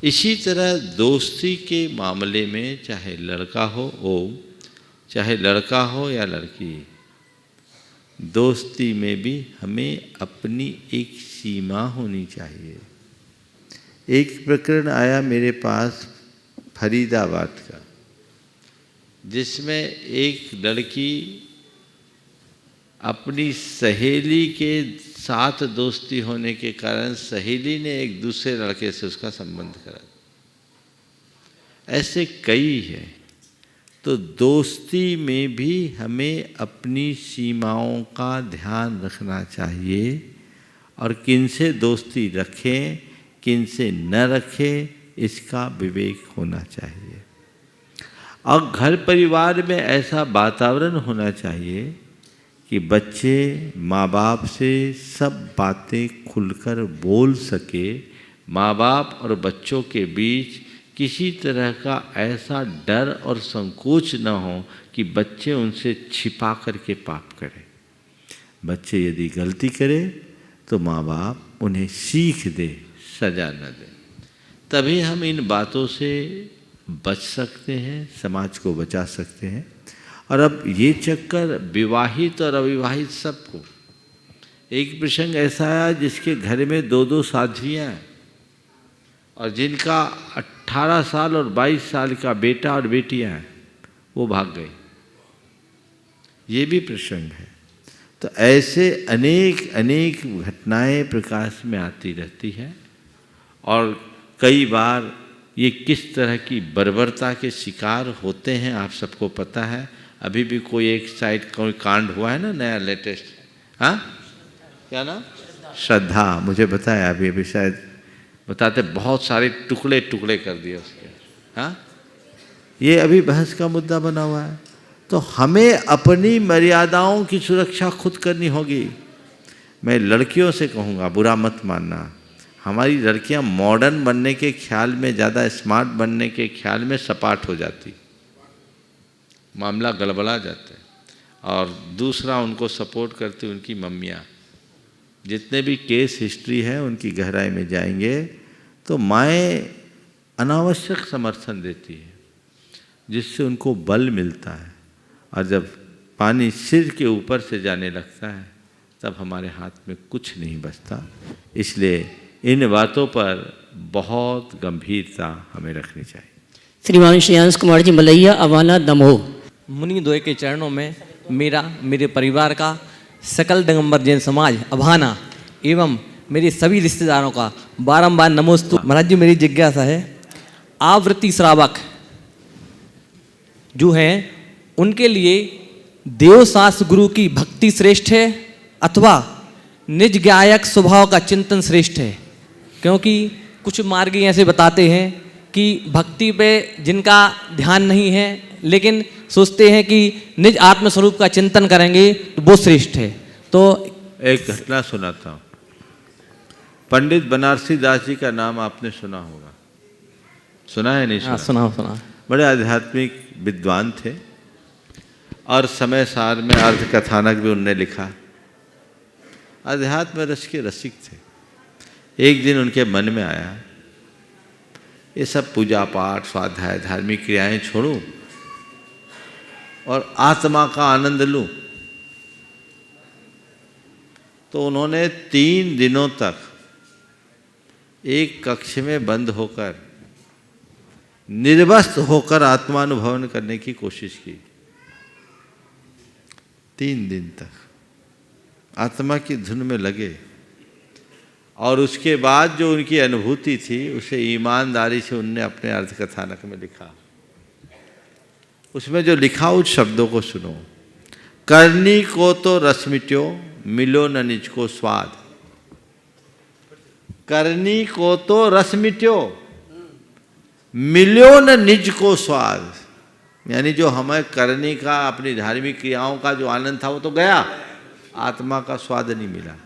इसी तरह दोस्ती के मामले में, चाहे लड़का हो या लड़की, दोस्ती में भी हमें अपनी एक सीमा होनी चाहिए। एक प्रकरण आया मेरे पास फरीदाबाद का, जिसमें एक लड़की अपनी सहेली के साथ दोस्ती होने के कारण सहेली ने एक दूसरे लड़के से उसका संबंध करा। ऐसे कई हैं। तो दोस्ती में भी हमें अपनी सीमाओं का ध्यान रखना चाहिए और किनसे दोस्ती रखें, किनसे न रखें, इसका विवेक होना चाहिए। और घर परिवार में ऐसा वातावरण होना चाहिए कि बच्चे माँ बाप से सब बातें खुलकर बोल सके। माँ बाप और बच्चों के बीच किसी तरह का ऐसा डर और संकोच न हो कि बच्चे उनसे छिपा करके पाप करें। बच्चे यदि गलती करें तो माँ बाप उन्हें सीख दे, सजा न दे। तभी हम इन बातों से बच सकते हैं, समाज को बचा सकते हैं। और अब ये चक्कर विवाहित और अविवाहित सबको। एक प्रसंग ऐसा आया जिसके घर में 2-2 साध्वियाँ हैं और जिनका 18 साल और 22 साल का बेटा और बेटियां हैं, वो भाग गई। ये भी प्रसंग है। तो ऐसे अनेक अनेक घटनाएं प्रकाश में आती रहती हैं और कई बार ये किस तरह की बर्बरता के शिकार होते हैं आप सबको पता है। अभी भी कोई एक साइड कोई कांड हुआ है ना, नया लेटेस्ट, हाँ क्या नाम, श्रद्धा, मुझे बताया अभी शायद बताते, बहुत सारे टुकड़े टुकड़े कर दिए उसके, हाँ ये अभी बहस का मुद्दा बना हुआ है। तो हमें अपनी मर्यादाओं की सुरक्षा खुद करनी होगी। मैं लड़कियों से कहूँगा, बुरा मत मानना, हमारी लड़कियां मॉडर्न बनने के ख्याल में, ज़्यादा स्मार्ट बनने के ख्याल में सपाट हो जाती, मामला गड़बड़ा जाता है। और दूसरा, उनको सपोर्ट करती उनकी मम्मियाँ। जितने भी केस हिस्ट्री है उनकी गहराई में जाएंगे तो माएँ अनावश्यक समर्थन देती है जिससे उनको बल मिलता है। और जब पानी सिर के ऊपर से जाने लगता है तब हमारे हाथ में कुछ नहीं बचता। इसलिए इन बातों पर बहुत गंभीरता हमें रखनी चाहिए। श्रीमान श्रेयांश कुमार जी मलैया, अवाना, दमोह। मुनि द्वय के चरणों में मेरा, मेरे परिवार का, सकल दिगंबर जैन समाज अभाना एवं मेरे सभी रिश्तेदारों का बारंबार नमोस्तु। महाराज जी, मेरी जिज्ञासा है, आवृत्ति श्रावक जो हैं उनके लिए देवशास्त्र गुरु की भक्ति श्रेष्ठ है अथवा निज गायक स्वभाव का चिंतन श्रेष्ठ है? क्योंकि कुछ मार्गी ऐसे बताते हैं कि भक्ति पे जिनका ध्यान नहीं है लेकिन सोचते हैं कि निज आत्मस्वरूप का चिंतन करेंगे तो वो श्रेष्ठ है। तो एक घटना सुनाता हूँ। पंडित बनारसी दास जी का नाम आपने सुना होगा, सुना है नहीं सुना? सुना। बड़े आध्यात्मिक विद्वान थे और समय सार में अर्ध कथानक भी उनने लिखा। अध्यात्म रस के रसिक थे। एक दिन उनके मन में आया, ये सब पूजा पाठ, स्वाध्याय, धार्मिक क्रियाएं छोड़ूं और आत्मा का आनंद लूं। तो उन्होंने 3 दिनों तक एक कक्ष में बंद होकर, निर्वस्त्र होकर आत्मानुभवन करने की कोशिश की। 3 दिन तक आत्मा की धुन में लगे और उसके बाद जो उनकी अनुभूति थी उसे ईमानदारी से उनने अपने अर्ध कथानक में लिखा। उसमें जो लिखा उस शब्दों को सुनो। करनी को तो रस मिट्यो, मिलो न निज को स्वाद। करनी को तो रस मिट्यो, मिलो न निज को स्वाद। यानी जो हमें करने का, अपनी धार्मिक क्रियाओं का जो आनंद था वो तो गया, आत्मा का स्वाद नहीं मिला।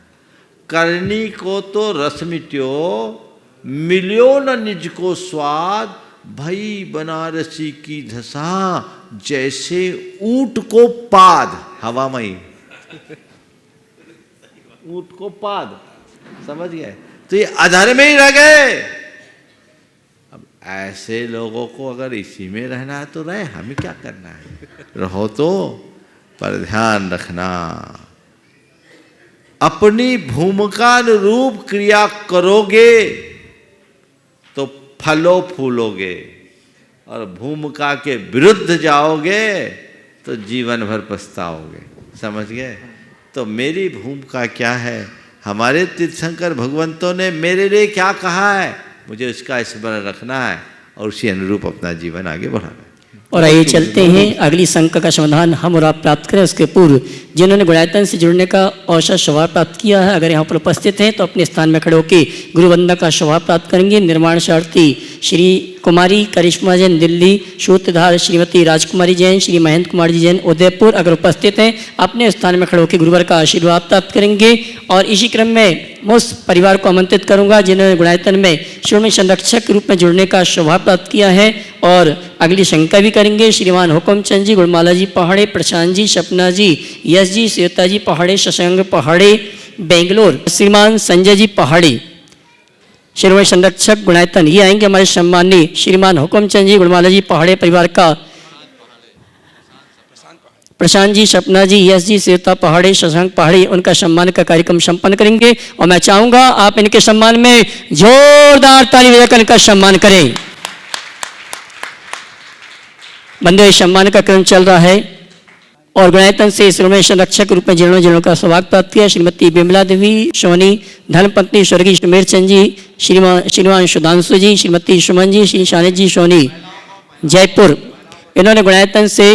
करनी को तो रस मिट्यो, मिलो न निज को स्वाद। भई बनारसी की धसा, जैसे ऊंट को पाद। हवा में ऊंट को पाद, समझ गए? तो ये अधर में ही रह गए। अब ऐसे लोगों को अगर इसी में रहना है तो रहे, हमें क्या करना है? रहो तो, पर ध्यान रखना अपनी भूमिका अनुरूप क्रिया करोगे तो फलो फूलोगे, और भूमिका के विरुद्ध जाओगे तो जीवन भर पछताओगे। समझ गए? तो मेरी भूमिका क्या है हमारे तीर्थंकर भगवंतों ने मेरे लिए क्या कहा है, मुझे उसका स्मरण रखना है और उसी अनुरूप अपना जीवन आगे बढ़ाना है। और आइए चलते हैं अगली शंका का समाधान हम और आप प्राप्त करें। उसके पूर्व जिन्होंने गुणायतन से जुड़ने का अवसर स्वभाव प्राप्त किया है, अगर यहाँ पर उपस्थित हैं तो अपने स्थान में खड़े होकर गुरुवंदना का स्वभाव प्राप्त करेंगे। निर्माण शार्थी श्री कुमारी करिश्मा जैन दिल्ली, सूत्रधार श्रीमती राजकुमारी जैन, श्री महेंद्र कुमार जी जैन उदयपुर, अगर उपस्थित हैं अपने स्थान में खड़े होकर गुरुवर का आशीर्वाद प्राप्त करेंगे। और इसी क्रम में मैं उस परिवार को आमंत्रित करूंगा जिन्होंने गुणायतन में शिरोमणि संरक्षक के रूप में जुड़ने का स्वभाव प्राप्त किया है और अगली शंका भी करेंगे। श्रीमान हुकुमचंद जी, गुणमाला जी पहाड़े, प्रशांत जी, सपना जी, यश जी, श्वेता जी पहाड़े, शशांक पहाड़े बेंगलोर, श्रीमान संजय जी पहाड़ी, शिरोमणि संरक्षक गुणायतन, ये आएंगे हमारे सम्माननीय श्रीमान हुकुमचंद जी, गुणमाला जी पहाड़े परिवार का, प्रशांत जी, सपना जी, यश जी, श्वेता पहाड़ी, शशांक पहाड़ी, उनका सम्मान का कार्यक्रम संपन्न करेंगे। और मैं चाहूंगा आप इनके सम्मान में जोरदार ताली बजाकर इनका सम्मान करें। बंदे सम्मान का क्रम चल रहा है और गुणायतन से शिरोमणि संरक्षक के रूप में जिन्होंने का सौभाग्य प्राप्त किया, श्रीमती बिमला देवी सोनी, धर्मपत्नी स्वर्गीय सुमेर चंद जी, श्रीमान सुधांशु जी, श्रीमती सुमन जी, श्री शानित जी सोनी जयपुर, इन्होंने गुणायतन से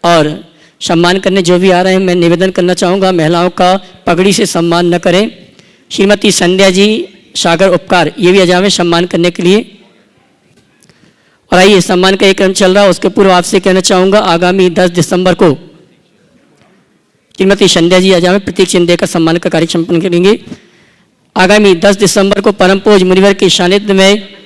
और सम्मान करने जो भी आ रहे हैं मैं निवेदन करना चाहूँगा महिलाओं का पगड़ी से सम्मान न करें। श्रीमती संध्या जी सागर उपकार ये भी आ जावे सम्मान करने के लिए। और आइए सम्मान का एक क्रम चल रहा है, उसके पूर्व आपसे कहना चाहूँगा आगामी 10 दिसंबर को श्रीमती संध्या जी आ जावे प्रतीक चिन्ह देकर सम्मान का कार्य संपन्न करेंगे। आगामी 10 दिसंबर को परम पूज्य मुनिवर के सानिध्य में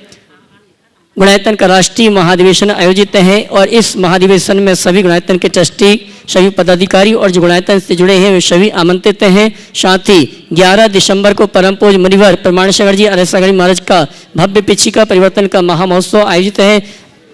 गुणायतन का राष्ट्रीय महाधिवेशन आयोजित है और इस महाधिवेशन में सभी गुणायतन के ट्रस्टी, सभी पदाधिकारी और जो गुणायतन से जुड़े हैं वे सभी आमंत्रित हैं। साथ ही 11 दिसंबर को परम पूज्य मुनिवर प्रमाण सागर जी अरसागढ़ी महाराज का भव्य पिछिका परिवर्तन का महामहोत्सव आयोजित है।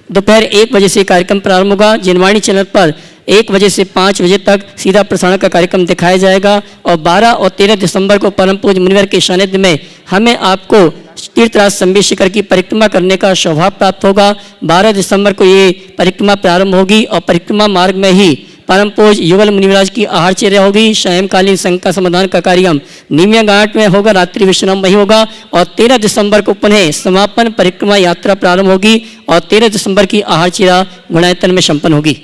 दोपहर 1 बजे से कार्यक्रम प्रारंभ होगा। जिनवाणी चैनल पर 1 बजे से 5 बजे तक सीधा प्रसारण का कार्यक्रम दिखाया जाएगा और 12 और 13 दिसंबर को परम पूज्य मुनिवर के सानिध्य में हमें आपको तीर्थराज संबित शिखर की परिक्रमा करने का सौभाग्य प्राप्त होगा। 12 दिसंबर को ये परिक्रमा प्रारंभ होगी और परिक्रमा मार्ग में ही परम पूज्य युगल मुनिराज की आहारचर्या होगी। सायंकालीन शंका समाधान का कार्यक्रम नीमिया घाट में होगा, रात्रि विश्राम वही होगा और 13 दिसंबर को पुनः समापन परिक्रमा यात्रा प्रारंभ होगी और 13 दिसंबर की आहारचर्या गुणायतन में संपन्न होगी।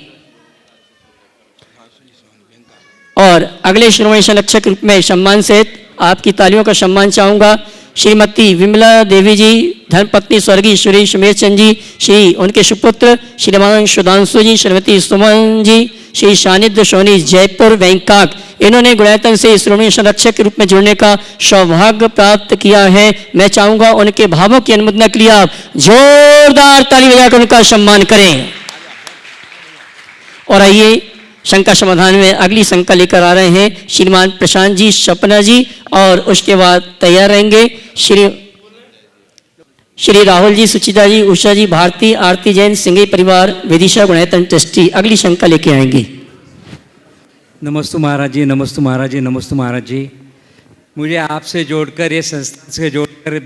और अगले शिरोमणि संरक्षक के रूप में सम्मान सहित आपकी तालियों का सम्मान चाहूँगा श्रीमती विमला देवी जी, धर्मपत्नी स्वर्गीय श्री सुमेर चंद जी, श्री उनके सुपुत्र श्रीमान सुधांशु जी, श्रीमती सुमन जी, श्री सानिध्य सोनी जयपुर बैंकॉक, इन्होंने गुणायतन से शिरोमणि संरक्षक के रूप में जुड़ने का सौभाग्य प्राप्त किया है। मैं चाहूँगा उनके भावों की अनुमोदना के लिए आप जोरदार ताली बजाकर उनका सम्मान करें। और आइए शंका समाधान में अगली शंका लेकर आ रहे हैं श्रीमान प्रशांत जी, सपना जी और उसके बाद तैयार रहेंगे श्री राहुल जी, सुचिता जी, उषा जी, भारती, आरती जैन, सिंघई परिवार, विदिशा गुणायतन ट्रस्टी अगली शंका लेके आएंगे। नमस्ते महाराज जी, नमस्ते महाराज जी, नमस्ते महाराज जी। मुझे आपसे जोड़कर ये संस्था से जोड़कर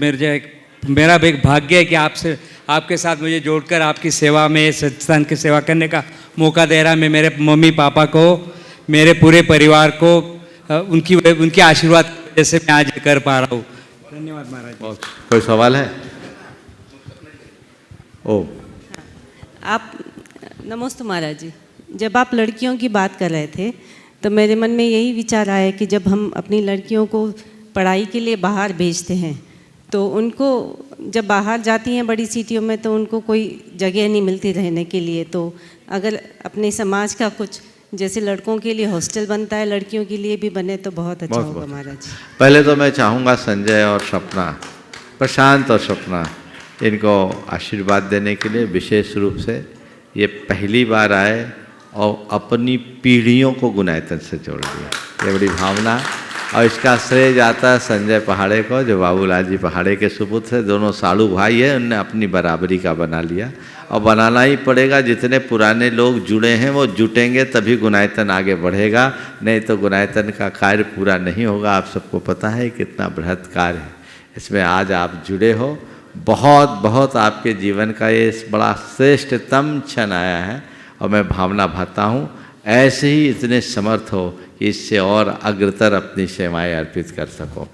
मेरा एक भाग्य है कि आपसे आपके साथ मुझे जोड़कर आपकी सेवा में संस्थान की सेवा करने का मौका दे रहा है। मैं मेरे मम्मी पापा को, मेरे पूरे परिवार को उनके आशीर्वाद की वजह से मैं आज कर पा रहा हूँ। धन्यवाद महाराज जी। कोई सवाल है? ओ आप नमस्ते महाराज जी। जब आप लड़कियों की बात कर रहे थे तो मेरे मन में यही विचार आया कि जब हम अपनी लड़कियों को पढ़ाई के लिए बाहर भेजते हैं तो उनको जब बाहर जाती हैं बड़ी सिटियों में तो उनको कोई जगह नहीं मिलती रहने के लिए, तो अगर अपने समाज का कुछ जैसे लड़कों के लिए हॉस्टल बनता है लड़कियों के लिए भी बने तो बहुत अच्छा होगा महाराज जी। पहले तो मैं चाहूँगा संजय और सपना, प्रशांत और सपना, इनको आशीर्वाद देने के लिए विशेष रूप से ये पहली बार आए और अपनी पीढ़ियों को गुणायतन से जोड़ दिया, ये बड़ी भावना। और इसका श्रेय जाता है संजय पहाड़े को, जो बाबूलाल जी पहाड़े के सुपुत्र है। दोनों साड़ू भाई है, उनने अपनी बराबरी का बना लिया और बनाना ही पड़ेगा। जितने पुराने लोग जुड़े हैं वो जुटेंगे तभी गुणायतन आगे बढ़ेगा, नहीं तो गुणायतन का कार्य पूरा नहीं होगा। आप सबको पता है कितना बृहद कार्य है, इसमें आज आप जुड़े हो। बहुत बहुत आपके जीवन का ये बड़ा श्रेष्ठतम क्षण आया है और मैं भावना भाता हूँ ऐसे ही इतने समर्थ हो कि इससे और अग्रतर अपनी सेवाएं अर्पित कर सको।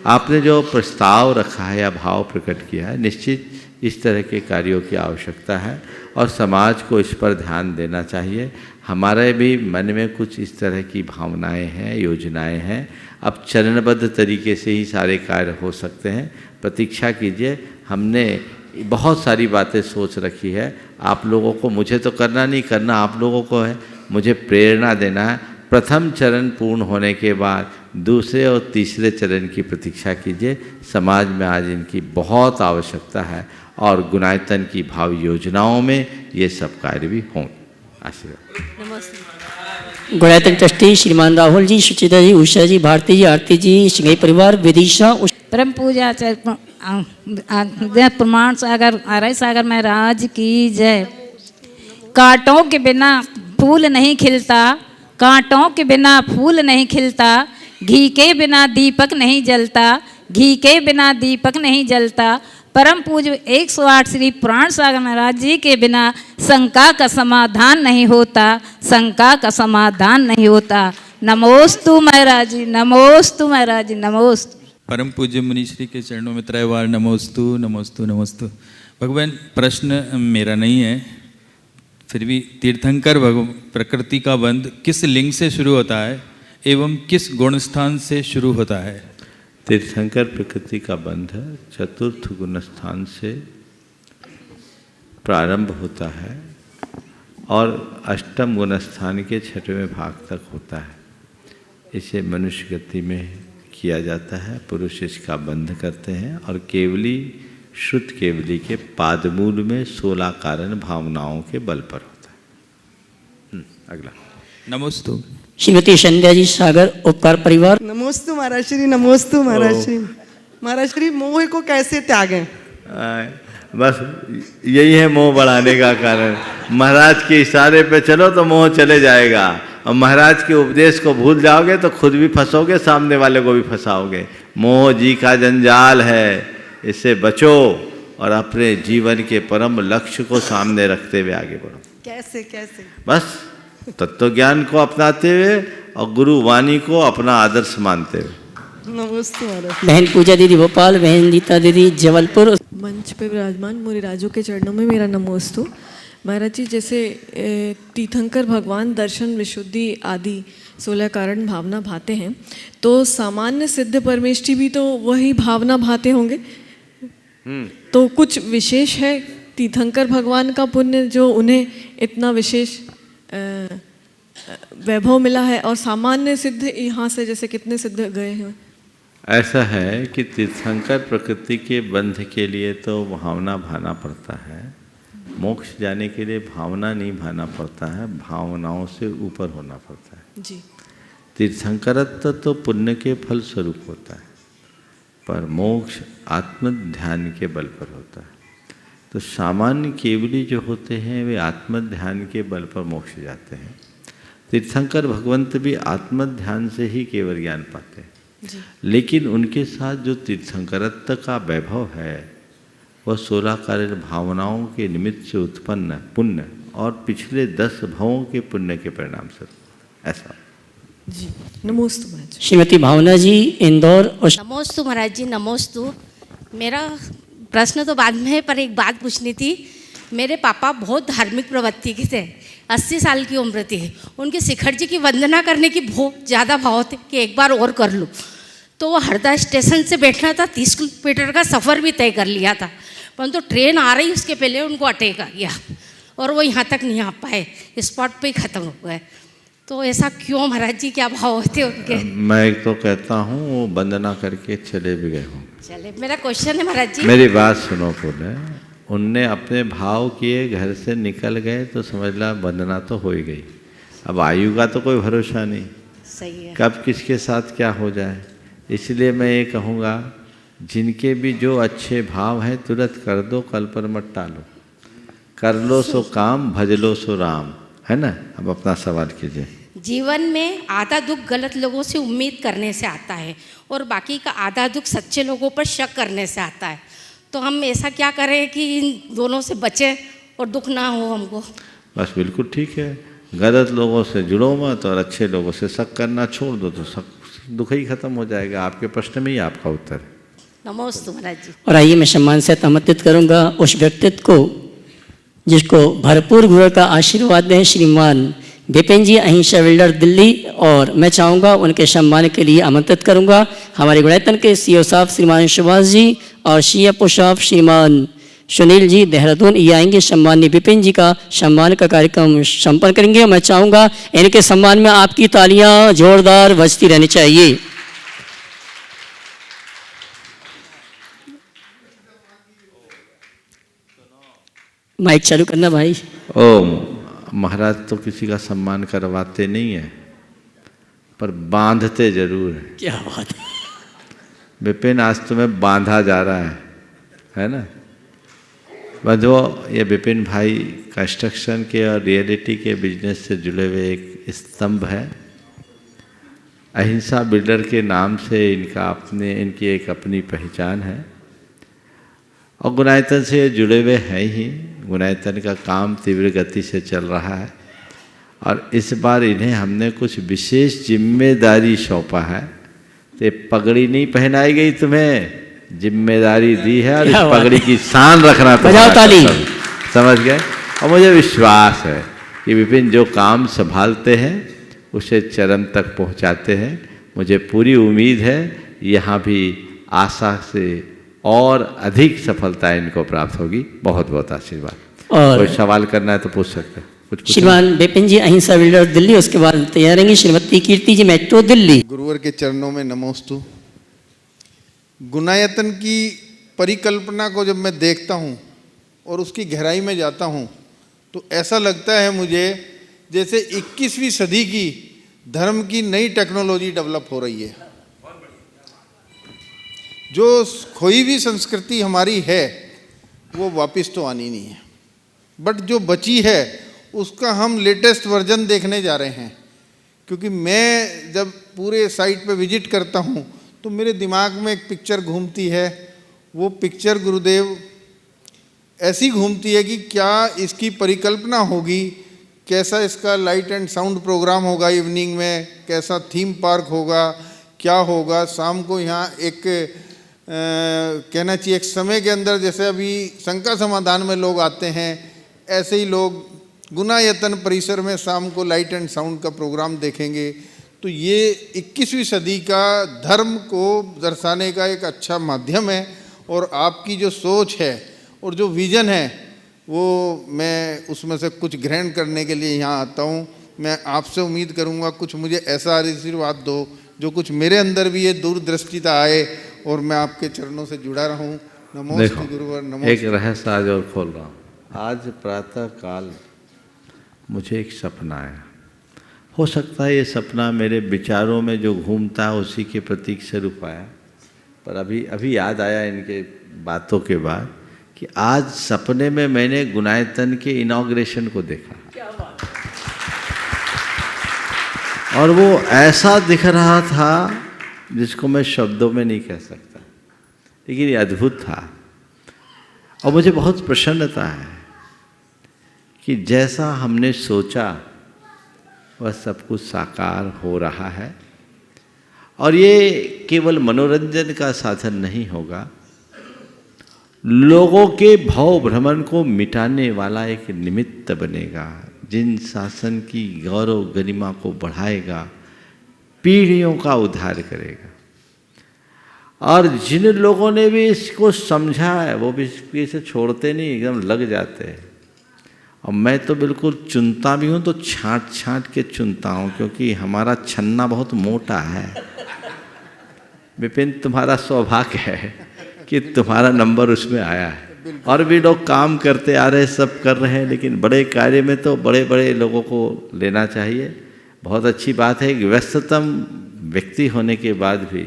आपने जो प्रस्ताव रखा है या भाव प्रकट किया है, निश्चित इस तरह के कार्यों की आवश्यकता है और समाज को इस पर ध्यान देना चाहिए। हमारे भी मन में कुछ इस तरह की भावनाएं हैं, योजनाएं हैं। अब चरणबद्ध तरीके से ही सारे कार्य हो सकते हैं। प्रतीक्षा कीजिए, हमने बहुत सारी बातें सोच रखी है। आप लोगों को, मुझे तो करना नहीं, करना आप लोगों को है। मुझे प्रेरणा देना है। प्रथम चरण पूर्ण होने के बाद दूसरे और तीसरे चरण की प्रतीक्षा कीजिए। समाज में आज इनकी बहुत आवश्यकता है और गुणायतन की भावी योजनाओं में ये सब कार्य भी होंगे। आशीर्वाद। नमस्ते। गुणायतन ट्रस्टी श्रीमान राहुल जी, सुचिता जी, उषा जी, भारती जी, आरती जी, सिंघई परिवार, विदिशा, परम पूजा प्रमाण सागर आरय सागर महाराज की जय। कांटों के बिना फूल नहीं खिलता, कांटों के बिना फूल नहीं खिलता, घी के बिना दीपक नहीं जलता, घी के बिना दीपक नहीं जलता। परम पूज्य 108 श्री पुराण सागर महाराज जी के बिना शंका का समाधान नहीं होता, शंका का समाधान नहीं होता। नमोस्तु महाराज जी, नमोस्तु महाराज जी, नमोस्तु। परम पूज्य मुनीश्री के चरणों में त्रयवार नमोस्तु नमोस्तु नमोस्तु। भगवान, प्रश्न मेरा नहीं है, फिर भी तीर्थंकर प्रकृति का बंध किस लिंग से शुरू होता है एवं किस गुणस्थान से शुरू होता है? तीर्थंकर प्रकृति का बंध चतुर्थ गुणस्थान से प्रारंभ होता है और अष्टम गुणस्थान के छठवें भाग तक होता है। इसे मनुष्य गति में किया जाता है। पुरुष इसका बंध करते हैं और केवली श्रुत केवली के पादमूल में 16 कारण भावनाओं के बल पर होता है। अगला। नमोस्तु। श्रीमती संध्या जी, सागर उपकार परिवार। नमोस्तु महाराज श्री, नमोस्तु महाराज श्री। महाराज श्री, मोह को कैसे त्यागें? बस यही है मोह बढ़ाने का कारण। महाराज के इशारे पे चलो तो मोह चले जाएगा, और महाराज के उपदेश को भूल जाओगे तो खुद भी फंसोगे, सामने वाले को भी फंसाओगे। मोह जी का जंजाल है, इससे बचो और अपने जीवन के परम लक्ष्य को सामने रखते हुए आगे बढ़ो। कैसे कैसे? बस तत्व ज्ञान को अपनाते हुए और गुरु वाणी को अपना आदर्श मानते हुए। नमस्ते महाराज। बहन पूजा दीदी भोपाल, बहन गीता दीदी जबलपुर। मंच पे विराजमान मुनिराजों के चरणों में मेरा नमोस्तु। महाराज जी, जैसे तीर्थंकर भगवान दर्शन, विशुद्धि आदि 16 कारण भावना भाते हैं, तो सामान्य सिद्ध परमेष्ठी भी तो वही भावना भाते होंगे। तो कुछ विशेष है तीर्थंकर भगवान का पुण्य जो उन्हें इतना विशेष वैभव मिला है, और सामान्य सिद्ध यहाँ से जैसे कितने सिद्ध गए हैं? ऐसा है कि तीर्थंकर प्रकृति के बंध के लिए तो भावना भाना पड़ता है, मोक्ष जाने के लिए भावना नहीं भाना पड़ता है, भावनाओं से ऊपर होना पड़ता है जी। तीर्थंकरत्व तो पुण्य के फल स्वरूप होता है, पर मोक्ष आत्म ध्यान के बल पर होता है। तो सामान्य केवली जो होते हैं वे आत्म ध्यान के बल पर मोक्ष जाते हैं। तीर्थंकर भगवंत भी आत्म ध्यान से ही केवल ज्ञान पाते हैं, लेकिन उनके साथ जो तीर्थंकरत्व का वैभव है वह 16 कारण भावनाओं के निमित्त से उत्पन्न पुण्य और पिछले 10 भवों के पुण्य के परिणाम से ऐसा। जी, नमोस्तु महाराज। श्रीमती भावना जी, इंदौर। नमोस्तु महाराज जी, नमोस्तु। मेरा प्रश्न तो बाद में है, पर एक बात पूछनी थी। मेरे पापा बहुत धार्मिक प्रवृत्ति के थे, 80 साल की उम्र थी। उनके शिखर जी की वंदना करने की बहुत ज़्यादा भाव थे कि एक बार और कर लूँ। तो वो हरदा स्टेशन से बैठना था, 30 किलोमीटर का सफ़र भी तय कर लिया था, परंतु ट्रेन आ रही उसके पहले उनको अटैक आ गया और वो यहाँ तक नहीं आ पाए, स्पॉट पे ही ख़त्म हो गए। तो ऐसा क्यों महाराज जी, क्या भाव होते उनके? मैं एक तो कहता हूँ वो वंदना करके चले भी गए हों। चले, मेरा क्वेश्चन है महाराज जी। मेरी बात सुनो पूरे। उनने अपने भाव किए, घर से निकल गए तो समझ ला वंदना तो हो ही गई। अब आयु का तो कोई भरोसा नहीं, सही है, कब किसके साथ क्या हो जाए। इसलिए मैं ये कहूँगा, जिनके भी जो अच्छे भाव हैं तुरंत कर दो, कल पर मत टालो। कर लो सो काम, भज लो सो राम, है ना। अब अपना सवाल कीजिए। जीवन में आधा दुख गलत लोगों से उम्मीद करने से आता है और बाकी का आधा दुख सच्चे लोगों पर शक करने से आता है। तो हम ऐसा क्या करें कि इन दोनों से बचें और दुख ना हो हमको? बस बिल्कुल ठीक है। गलत लोगों से जुड़ो मत और अच्छे लोगों से शक करना छोड़ दो तो सब दुख ही खत्म हो जाएगा। आपके प्रश्न में ही आपका उत्तर है। नमोस्तु महाराज जी। और आइए मैं सम्मान से आमंत्रित करूंगा उस व्यक्तित्व को जिसको भरपूर गुरु का आशीर्वाद है, श्रीमान विपिन जी, अहिंसा बिल्डर दिल्ली। और मैं चाहूँगा उनके सम्मान के लिए आमंत्रित करूँगा हमारे गुणायतन के सीओ साहब श्रीमान सुभाष जी और सीएफओ साहब श्रीमान सुनील जी देहरादून। ये आएंगे, सम्मानीय विपिन जी का सम्मान का कार्यक्रम संपन्न करेंगे। मैं चाहूँगा इनके सम्मान में आपकी तालियां जोरदार बजती रहनी चाहिए। माइक चालू करना भाई। महाराज तो किसी का सम्मान करवाते नहीं है पर बांधते जरूर है। क्या बात है विपिन, आज तुम्हें बांधा जा रहा है ना। बंधुओ, ये विपिन भाई कंस्ट्रक्शन के और रियलिटी के बिजनेस से जुड़े हुए एक स्तंभ है। अहिंसा बिल्डर के नाम से इनकी एक अपनी पहचान है और गुणायतन से जुड़े हुए हैं ही। गुणायतन का काम तीव्र गति से चल रहा है और इस बार इन्हें हमने कुछ विशेष जिम्मेदारी सौंपा है। तो ये पगड़ी नहीं पहनाई गई, तुम्हें जिम्मेदारी दी है और इस पगड़ी की शान रखना समझ गए। और मुझे विश्वास है कि विपिन जो काम संभालते हैं उसे चरम तक पहुंचाते हैं। मुझे पूरी उम्मीद है यहाँ भी आशा से और अधिक सफलता इनको प्राप्त होगी। बहुत बहुत आशीर्वाद। और कोई सवाल करना है तो पूछ सकते हैं। कुछ श्रीमान विपिन जी अहिंसा बिल्डर दिल्ली, उसके बाद तैयार रहेंगे श्रीमती कीर्ति जी मेट्रो दिल्ली। गुरुवर के चरणों में नमोस्तु। गुणायतन की परिकल्पना को जब मैं देखता हूँ और उसकी गहराई में जाता हूँ तो ऐसा लगता है मुझे जैसे 21वीं सदी की धर्म की नई टेक्नोलॉजी डेवलप हो रही है। जो खोई हुई संस्कृति हमारी है वो वापस तो आनी नहीं है, बट जो बची है उसका हम लेटेस्ट वर्जन देखने जा रहे हैं। क्योंकि मैं जब पूरे साइट पे विजिट करता हूँ तो मेरे दिमाग में एक पिक्चर घूमती है। वो पिक्चर गुरुदेव ऐसी घूमती है कि क्या इसकी परिकल्पना होगी, कैसा इसका लाइट एंड साउंड प्रोग्राम होगा इवनिंग में, कैसा थीम पार्क होगा, क्या होगा शाम को यहाँ एक कहना चाहिए एक समय के अंदर जैसे अभी शंका समाधान में लोग आते हैं ऐसे ही लोग गुणायतन परिसर में शाम को लाइट एंड साउंड का प्रोग्राम देखेंगे। तो ये 21वीं सदी का धर्म को दर्शाने का एक अच्छा माध्यम है। और आपकी जो सोच है और जो विज़न है वो मैं उसमें से कुछ ग्रहण करने के लिए यहाँ आता हूँ। मैं आपसे उम्मीद करूँगा कुछ मुझे ऐसा आशीर्वाद दो जो कुछ मेरे अंदर भी ये दूरदृष्टिता आए और मैं आपके चरणों से जुड़ा रहूँ। नमोस्तु गुरुवर। नमोस्तु। एक रहस्य आज और खोल रहा हूँ। आज प्रातः काल मुझे एक सपना आया। हो सकता है ये सपना मेरे विचारों में जो घूमता है उसी के प्रतीक से रूप आया, पर अभी याद आया इनके बातों के बाद कि आज सपने में मैंने गुणायतन के इनॉग्रेशन को देखा और वो ऐसा दिख रहा था जिसको मैं शब्दों में नहीं कह सकता, लेकिन ये अद्भुत था। और मुझे बहुत प्रसन्नता है कि जैसा हमने सोचा वह सब कुछ साकार हो रहा है। और ये केवल मनोरंजन का साधन नहीं होगा, लोगों के भाव भ्रमण को मिटाने वाला एक निमित्त बनेगा, जिन शासन की गौरव गरिमा को बढ़ाएगा, पीढ़ियों का उद्धार करेगा। और जिन लोगों ने भी इसको समझा है वो भी इसे छोड़ते नहीं, एकदम लग जाते हैं। और मैं तो बिल्कुल चुनता भी हूँ तो छांट छांट के चुनता हूँ, क्योंकि हमारा छन्ना बहुत मोटा है। विपिन, तुम्हारा सौभाग्य है कि तुम्हारा नंबर उसमें आया है। और भी लोग काम करते आ रहे, सब कर रहे हैं, लेकिन बड़े कार्य में तो बड़े बड़े लोगों को लेना चाहिए। बहुत अच्छी बात है कि व्यस्ततम व्यक्ति होने के बाद भी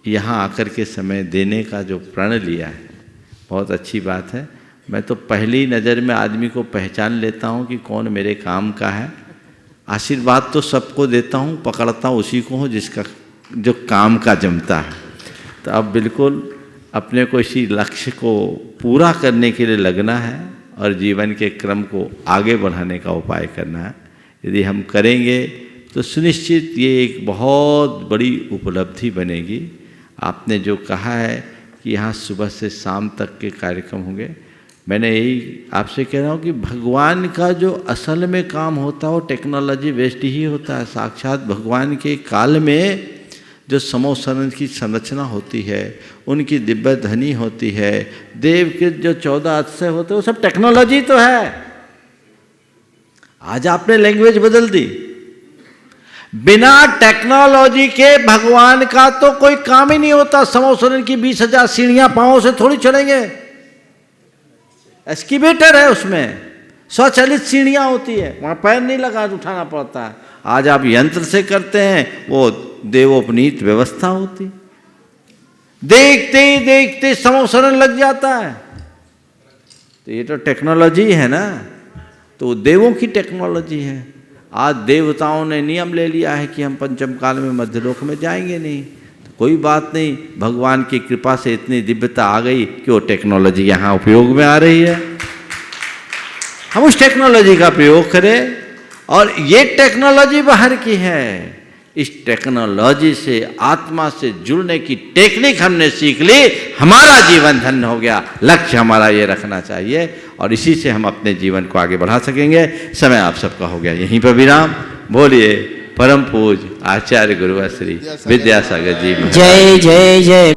यहाँ आकर के समय देने का जो प्रण लिया है, बहुत अच्छी बात है। मैं तो पहली नज़र में आदमी को पहचान लेता हूँ कि कौन मेरे काम का है। आशीर्वाद तो सबको देता हूँ, पकड़ता हूँ उसी को हूँ जिसका जो काम का जमता है। तो अब बिल्कुल अपने को इसी लक्ष्य को पूरा करने के लिए लगना है और जीवन के क्रम को आगे बढ़ाने का उपाय करना है। यदि हम करेंगे तो सुनिश्चित ये एक बहुत बड़ी उपलब्धि बनेगी। आपने जो कहा है कि यहाँ सुबह से शाम तक के कार्यक्रम होंगे, मैंने यही आपसे कह रहा हूँ कि भगवान का जो असल में काम होता है वो टेक्नोलॉजी वेस्ट ही होता है। साक्षात भगवान के काल में जो समूह शरण की संरचना होती है, उनकी दिव्य ध्वनि होती है, देव के जो 14 अतिशय होते हैं, वो सब टेक्नोलॉजी तो है। आज आपने लैंग्वेज बदल दी। बिना टेक्नोलॉजी के भगवान का तो कोई काम ही नहीं होता। समूह शरण की 20,000 सीढ़ियां पांवों से थोड़ी चढ़ेंगे। एस्किवेटर है, उसमें स्वचालित सीढ़ियां होती है, वहां पैर नहीं लगा उठाना पड़ता है। आज आप यंत्र से करते हैं, वो देवोपनीत व्यवस्था होती। देखते ही देखते समूह शरण लग जाता है। तो ये तो टेक्नोलॉजी है ना, तो देवों की टेक्नोलॉजी है। आज देवताओं ने नियम ले लिया है कि हम पंचम काल में मध्यलोक में जाएंगे नहीं, तो कोई बात नहीं, भगवान की कृपा से इतनी दिव्यता आ गई कि वो टेक्नोलॉजी यहाँ उपयोग में आ रही है। हम उस टेक्नोलॉजी का प्रयोग करें, और ये टेक्नोलॉजी बाहर की है। इस टेक्नोलॉजी से, आत्मा से जुड़ने की टेक्निक हमने सीख ली, हमारा जीवन धन्य हो गया। लक्ष्य हमारा ये रखना चाहिए, और इसी से हम अपने जीवन को आगे बढ़ा सकेंगे। समय आप सबका हो गया यहीं पर विराम। बोलिए परम पूज्य आचार्य गुरुवर श्री विद्यासागर जी। जय जय जय।